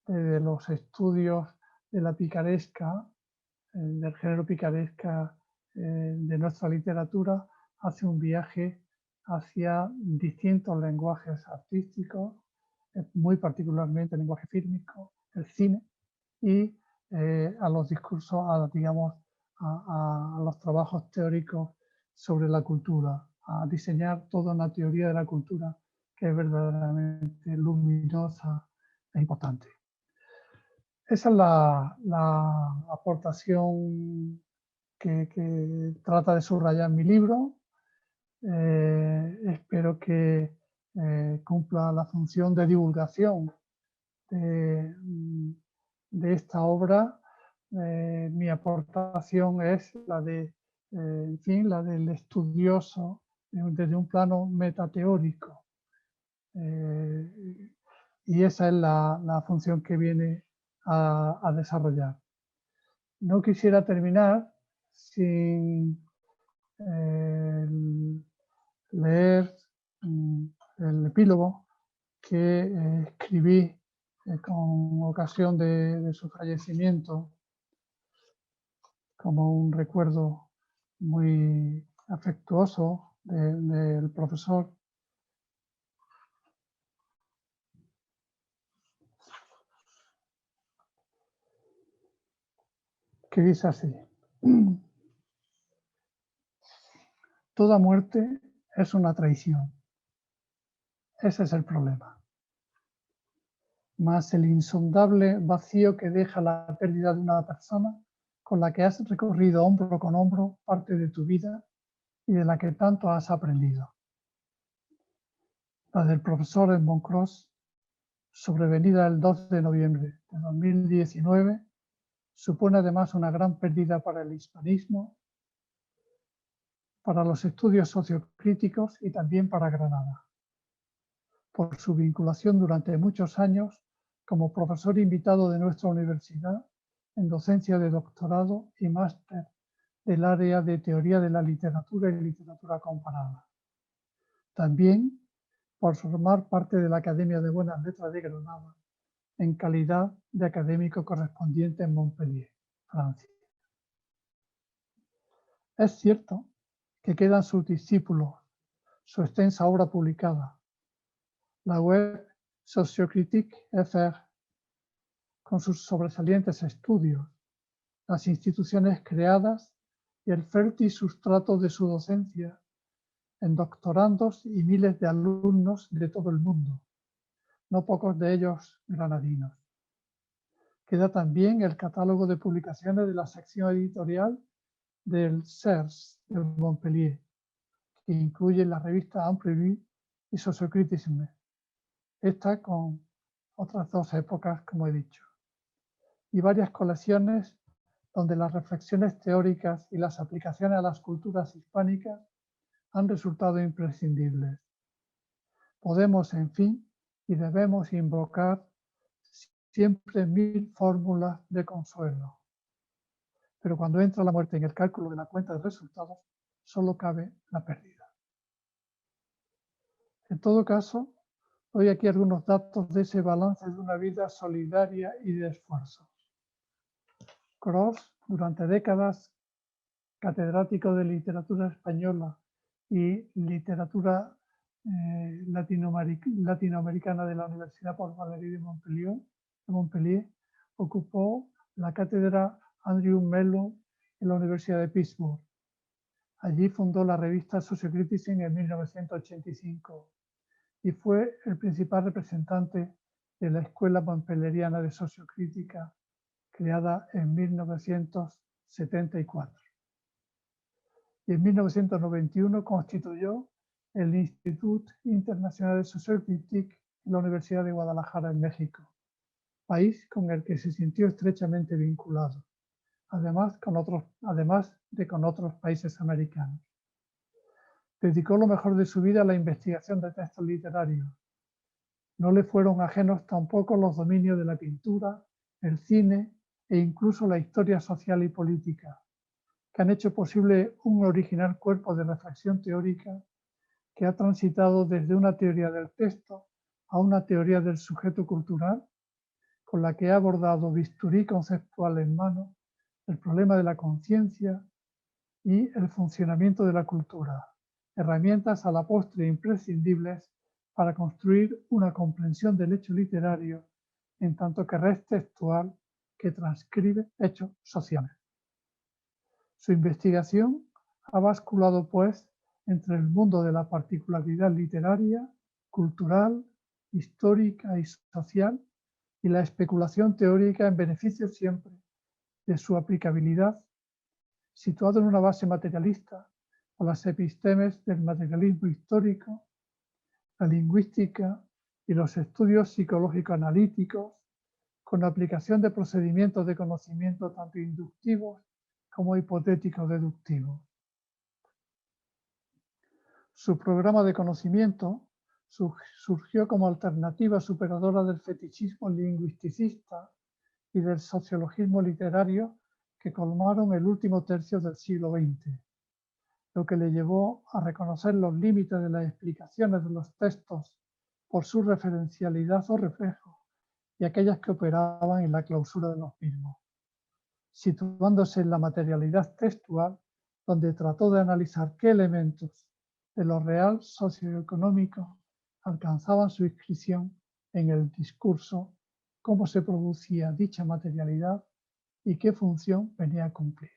de los estudios de la picaresca, del género picaresca de nuestra literatura, hace un viaje hacia distintos lenguajes artísticos, muy particularmente el lenguaje fílmico, el cine, y a los discursos, digamos, a los trabajos teóricos sobre la cultura, a diseñar toda una teoría de la cultura que es verdaderamente luminosa e importante. Esa es la aportación que trata de subrayar mi libro. Espero que cumpla la función de divulgación de esta obra. Mi aportación es la la del estudioso desde un plano metateórico. Y esa es la función que viene a desarrollar. No quisiera terminar sin leer el epílogo que escribí con ocasión de su fallecimiento, como un recuerdo muy afectuoso del profesor. Que dice así: toda muerte es una traición. Ese es el problema. Mas el insondable vacío que deja la pérdida de una persona con la que has recorrido hombro con hombro parte de tu vida y de la que tanto has aprendido. La del profesor Edmond Cross, sobrevenida el 2 de noviembre de 2019, supone además una gran pérdida para el hispanismo, para los estudios sociocríticos y también para Granada, por su vinculación durante muchos años como profesor invitado de nuestra universidad en docencia de doctorado y máster del área de teoría de la literatura y literatura comparada. También por formar parte de la Academia de Buenas Letras de Granada en calidad de académico correspondiente en Montpellier, Francia. Es cierto que quedan sus discípulos, su extensa obra publicada, la web Sociocritique.fr, con sus sobresalientes estudios, las instituciones creadas y el fértil sustrato de su docencia en doctorandos y miles de alumnos de todo el mundo, no pocos de ellos granadinos. Queda también el catálogo de publicaciones de la sección editorial del CERS de Montpellier, que incluye la revista Amplitude y Sociocritisme, esta con otras dos épocas, como he dicho, y varias colecciones donde las reflexiones teóricas y las aplicaciones a las culturas hispánicas han resultado imprescindibles. Podemos, en fin, y debemos invocar siempre 1000 fórmulas de consuelo. Pero cuando entra la muerte en el cálculo de la cuenta de resultados, solo cabe la pérdida. En todo caso, doy aquí algunos datos de ese balance de una vida solidaria y de esfuerzos. Cross, durante décadas, catedrático de literatura española y literatura latinoamericana de la Universidad Paul Valéry de Montpellier, ocupó la cátedra Andrew Mellon en la Universidad de Pittsburgh. Allí fundó la revista Sociocriticism en 1985 y fue el principal representante de la Escuela Montpelleriana de Sociocrítica, creada en 1974. Y en 1991 constituyó el Institut Internacional de Sociocritique en la Universidad de Guadalajara, en México, país con el que se sintió estrechamente vinculado, además de con otros países americanos. Dedicó lo mejor de su vida a la investigación de textos literarios. No le fueron ajenos tampoco los dominios de la pintura, el cine e incluso la historia social y política, que han hecho posible un original cuerpo de reflexión teórica que ha transitado desde una teoría del texto a una teoría del sujeto cultural, con la que ha abordado bisturí conceptual en mano el problema de la conciencia y el funcionamiento de la cultura, herramientas a la postre imprescindibles para construir una comprensión del hecho literario en tanto que red textual que transcribe hechos sociales. Su investigación ha basculado, pues, entre el mundo de la particularidad literaria, cultural, histórica y social y la especulación teórica en beneficio siempre de su aplicabilidad, situado en una base materialista o las epistemes del materialismo histórico, la lingüística y los estudios psicológico-analíticos, con aplicación de procedimientos de conocimiento tanto inductivos como hipotético-deductivo. Su programa de conocimiento surgió como alternativa superadora del fetichismo lingüisticista y del sociologismo literario que colmaron el último tercio del siglo XX, lo que le llevó a reconocer los límites de las explicaciones de los textos por su referencialidad o reflejo y aquellas que operaban en la clausura de los mismos, situándose en la materialidad textual, donde trató de analizar qué elementos de lo real socioeconómico alcanzaban su inscripción en el discurso, cómo se producía dicha materialidad y qué función venía a cumplir.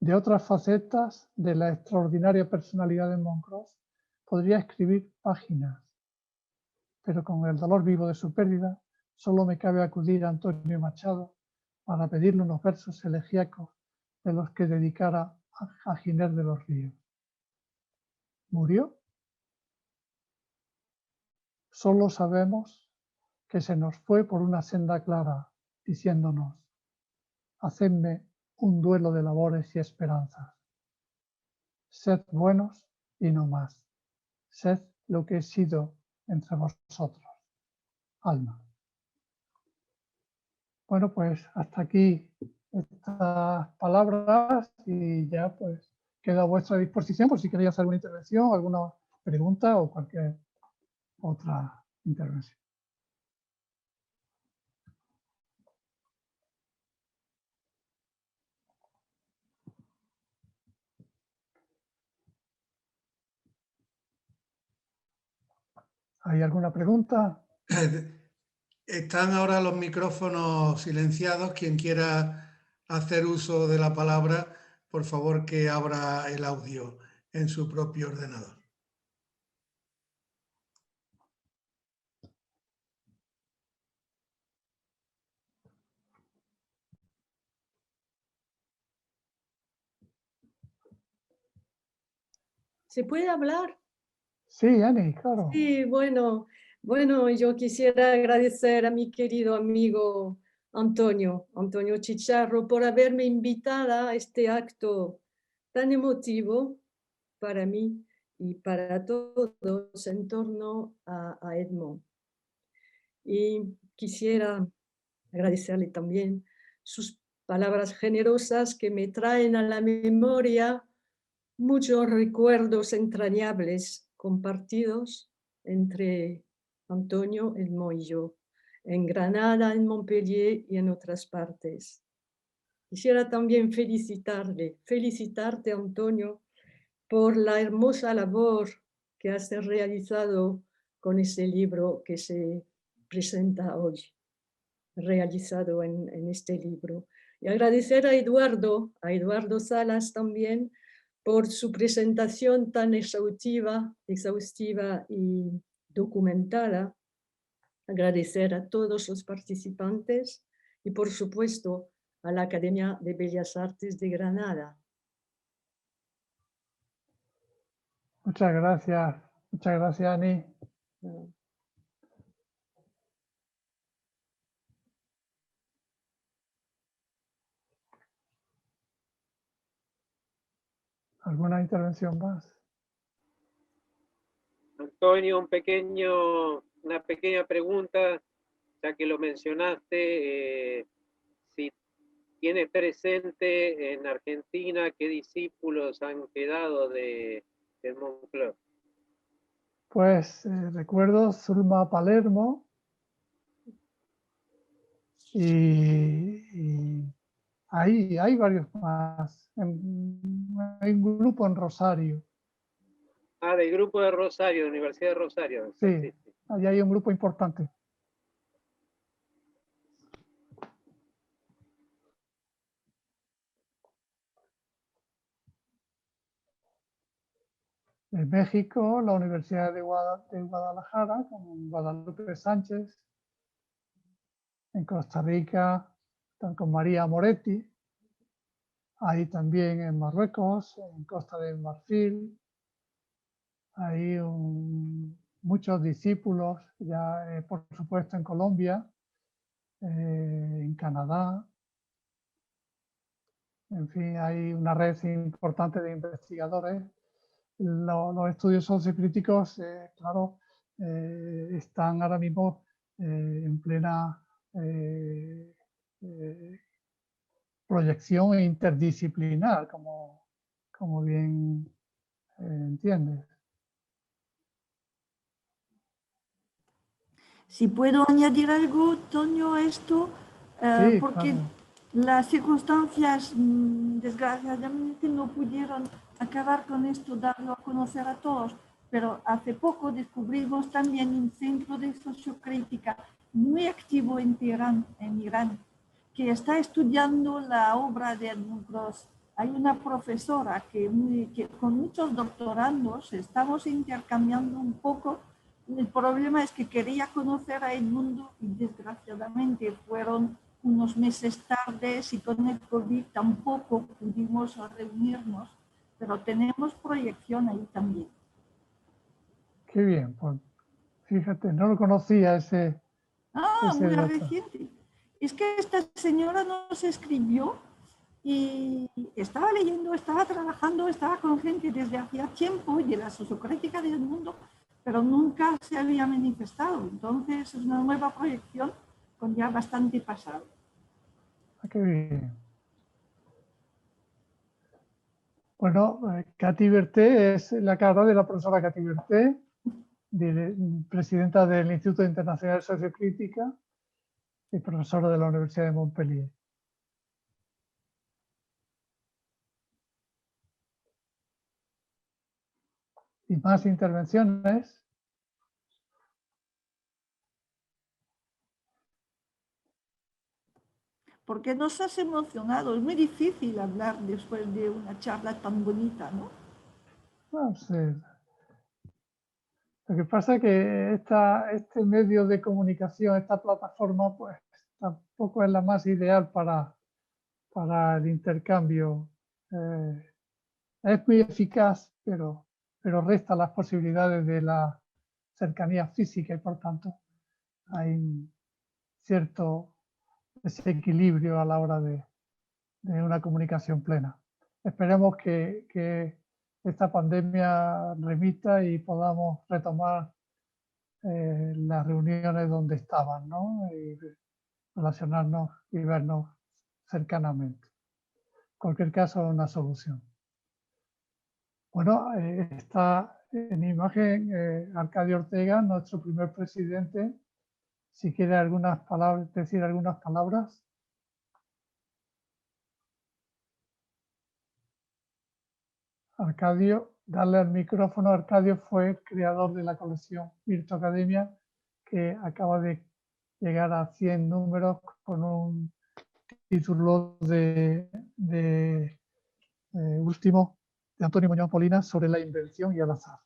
De otras facetas de la extraordinaria personalidad de Edmond Cross podría escribir páginas, pero con el dolor vivo de su pérdida solo me cabe acudir a Antonio Machado para pedirle unos versos elegíacos de los que dedicara a Giner de los Ríos. ¿Murió? Solo sabemos que se nos fue por una senda clara, diciéndonos: hacedme un duelo de labores y esperanzas. Sed buenos y no más. Sed lo que he sido entre vosotros. Alma. Bueno, pues hasta aquí estas palabras y ya pues queda a vuestra disposición por si queréis hacer alguna intervención, alguna pregunta o cualquier otra intervención. ¿Hay alguna pregunta? Están ahora los micrófonos silenciados. Quien quiera hacer uso de la palabra, por favor que abra el audio en su propio ordenador. ¿Se puede hablar? Sí, Ani, claro. Sí, bueno, yo quisiera agradecer a mi querido amigo Antonio Chicharro por haberme invitada a este acto tan emotivo para mí y para todos en torno a Edmond. Y quisiera agradecerle también sus palabras generosas que me traen a la memoria muchos recuerdos entrañables compartidos entre Antonio, Edmond y yo, en Granada, en Montpellier y en otras partes. Quisiera también felicitarte, Antonio, por la hermosa labor que has realizado con ese libro que se presenta hoy, realizado en este libro. Y agradecer a Eduardo Salas también, por su presentación tan exhaustiva y documentada. Agradecer a todos los participantes y, por supuesto, a la Academia de Bellas Artes de Granada. Muchas gracias, Ani. ¿Alguna intervención más? Antonio, una pequeña pregunta, ya que lo mencionaste, si tienes presente en Argentina qué discípulos han quedado de Moncler. Pues recuerdo Zulma Palermo y hay varios más. Hay un grupo en Rosario. Ah, del grupo de Rosario, de la Universidad de Rosario. Sí, allí hay un grupo importante. En México, la Universidad de Guadalajara, con Guadalupe Sánchez. En Costa Rica, con María Moretti. Hay también en Marruecos, en Costa del Marfil. Hay muchos discípulos, ya por supuesto en Colombia, en Canadá. En fin, hay una red importante de investigadores. Los estudios sociocríticos, claro, están ahora mismo en plena proyección interdisciplinar, como bien entiendes. Si puedo añadir algo, Toño, a esto, Sí, porque claro. las circunstancias desgraciadamente no pudieron acabar con esto, darlo a conocer a todos, pero hace poco descubrimos también un centro de sociocrítica muy activo en Teherán, en Irán, que está estudiando la obra de Edmund Gross. Hay una profesora que con muchos doctorandos estamos intercambiando un poco. El problema es que quería conocer a Edmundo y desgraciadamente fueron unos meses tardes y con el COVID tampoco pudimos reunirnos, pero tenemos proyección ahí también. Qué bien, pues fíjate, no lo conocía ese Muy dato. reciente. Es que esta señora nos escribió y estaba leyendo, estaba trabajando, estaba con gente desde hacía tiempo y de la sociocrítica del mundo, pero nunca se había manifestado. Entonces es una nueva proyección con ya bastante pasado. Qué bien. Bueno, Katy Berté es la cara de la profesora Katy Berté, presidenta del Instituto Internacional de Sociocrítica y profesora de la Universidad de Montpellier. ¿Y más intervenciones? Porque nos has emocionado. Es muy difícil hablar después de una charla tan bonita, ¿no? No sé. Lo que pasa es que este medio de comunicación, esta plataforma, pues tampoco es la más ideal para el intercambio. Es muy eficaz, pero resta las posibilidades de la cercanía física y por tanto hay un cierto desequilibrio a la hora de una comunicación plena. Esperemos que esta pandemia remita y podamos retomar las reuniones donde estaban, ¿no? Y relacionarnos y vernos cercanamente. En cualquier caso, una solución. Bueno, está en imagen Arcadio Ortega, nuestro primer presidente. Si quiere decir algunas palabras. Arcadio, darle al micrófono. Arcadio fue el creador de la colección Virtuacademia, que acaba de llegar a 100 números con un título último de Antonio Muñoz Molina sobre la invención y el azar.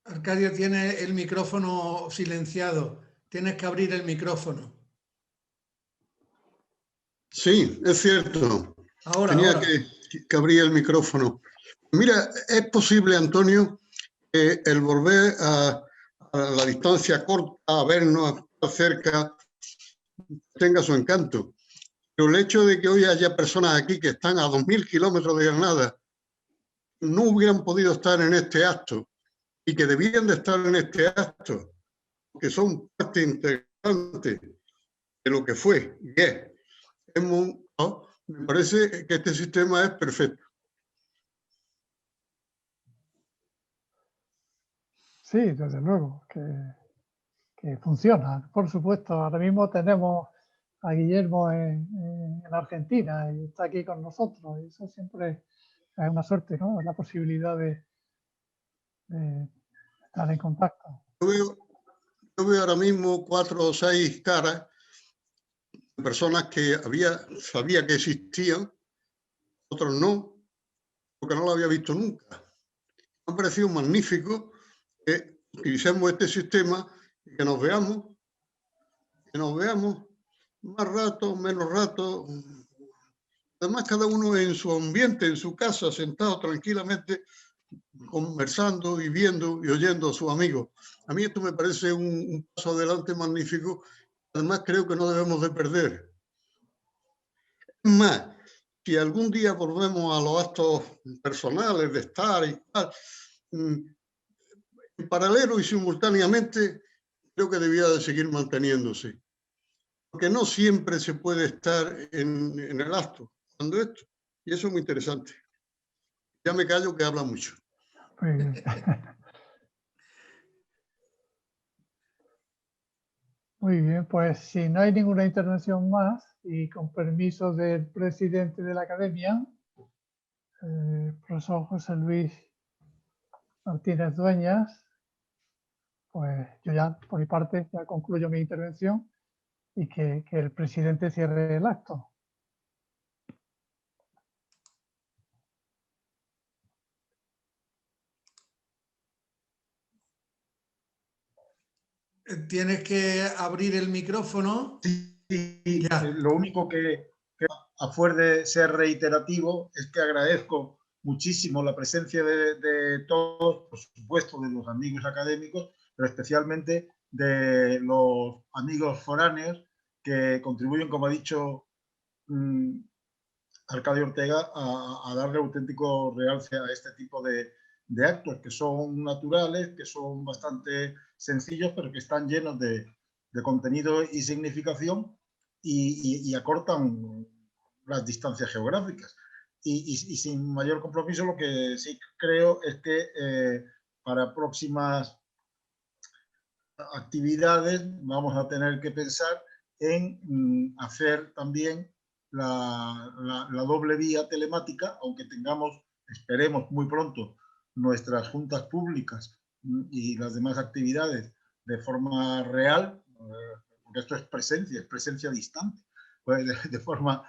Arcadio tiene el micrófono silenciado. Tienes que abrir el micrófono. Sí, es cierto. Ahora. Que abrir el micrófono. Mira, es posible, Antonio, que el volver a la distancia corta, a vernos cerca, tenga su encanto. Pero el hecho de que hoy haya personas aquí que están a 2000 kilómetros de Granada, no hubieran podido estar en este acto y que debían de estar en este acto, que son parte integrante de lo que fue y es. Me parece que este sistema es perfecto. Sí, desde luego, que funciona. Por supuesto, ahora mismo tenemos a Guillermo en Argentina y está aquí con nosotros. Y eso siempre es una suerte, ¿no? La posibilidad de estar en contacto. Yo veo ahora mismo 4 o 6 caras de personas que sabía que existían, otros no, porque no lo había visto nunca. Me ha parecido magnífico que utilicemos este sistema y que nos veamos más rato, menos rato. Además, cada uno en su ambiente, en su casa, sentado tranquilamente, conversando y viendo y oyendo a sus amigos. A mí esto me parece un paso adelante magnífico. Además, creo que no debemos de perder. Es más, si algún día volvemos a los actos personales de estar y tal, en paralelo y simultáneamente, creo que debía de seguir manteniéndose. Porque no siempre se puede estar en el acto, cuando esto. Y eso es muy interesante. Ya me callo que habla mucho. Muy bien. Muy bien, pues si no hay ninguna intervención más y con permiso del presidente de la academia, profesor José Luis Martínez Dueñas, pues yo ya, por mi parte, ya concluyo mi intervención y que el presidente cierre el acto. Tienes que abrir el micrófono. Y lo único que a fuer de ser reiterativo es que agradezco muchísimo la presencia de todos, por supuesto de los amigos académicos, pero especialmente de los amigos foráneos que contribuyen, como ha dicho Arcadio Ortega, a darle auténtico realce a este tipo de actos que son naturales, que son bastante sencillos, pero que están llenos de contenido y significación y acortan las distancias geográficas. Y sin mayor compromiso, lo que sí creo es que para próximas actividades vamos a tener que pensar en hacer también la doble vía telemática, aunque tengamos, esperemos muy pronto, nuestras juntas públicas y las demás actividades de forma real, porque esto es presencia distante, pues de forma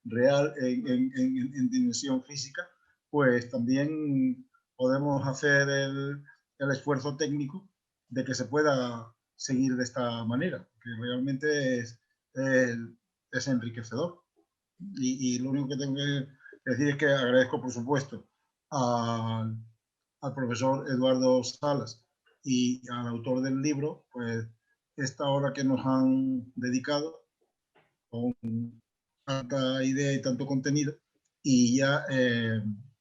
real en dimensión física, pues también podemos hacer el esfuerzo técnico de que se pueda seguir de esta manera, que realmente es enriquecedor. Y lo único que tengo que decir es que agradezco, por supuesto, al profesor Eduardo Salas y al autor del libro, pues esta hora que nos han dedicado con tanta idea y tanto contenido, y ya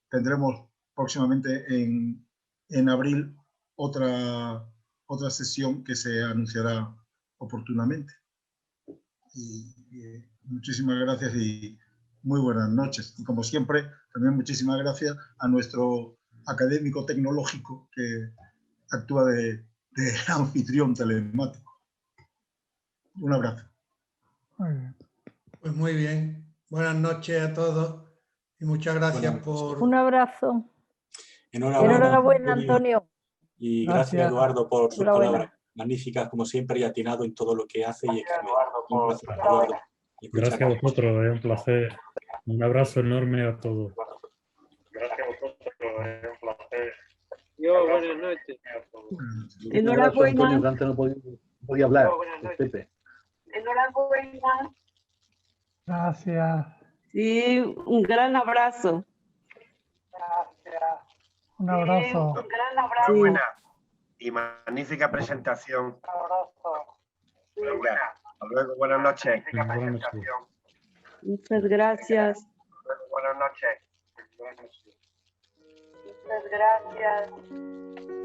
tendremos próximamente en abril otra sesión que se anunciará oportunamente. Y muchísimas gracias y muy buenas noches. Y como siempre, también muchísimas gracias a nuestro académico tecnológico que actúa de anfitrión telemático. Un abrazo. Muy bien. Pues muy bien. Buenas noches a todos y muchas gracias por... Un abrazo. Enhorabuena, Antonio. Y gracias, Eduardo, por sus palabras magníficas, como siempre, y atinado en todo lo que hace. Y un placer, Eduardo. Gracias a vosotros, es un placer. Un abrazo enorme a todos. Gracias a vosotros, es un placer. Yo, buenas noches. Enhorabuena. Antonio, que antes no podía hablar. Pepe. Enhorabuena. Gracias. Sí, un gran abrazo. Gracias. Un abrazo. Un gran abrazo. Enhorabuena y magnífica presentación. Un abrazo. Venga, hasta luego, buenas noches. Buenas noches. Muchas gracias. Buenas noches. Muchas gracias.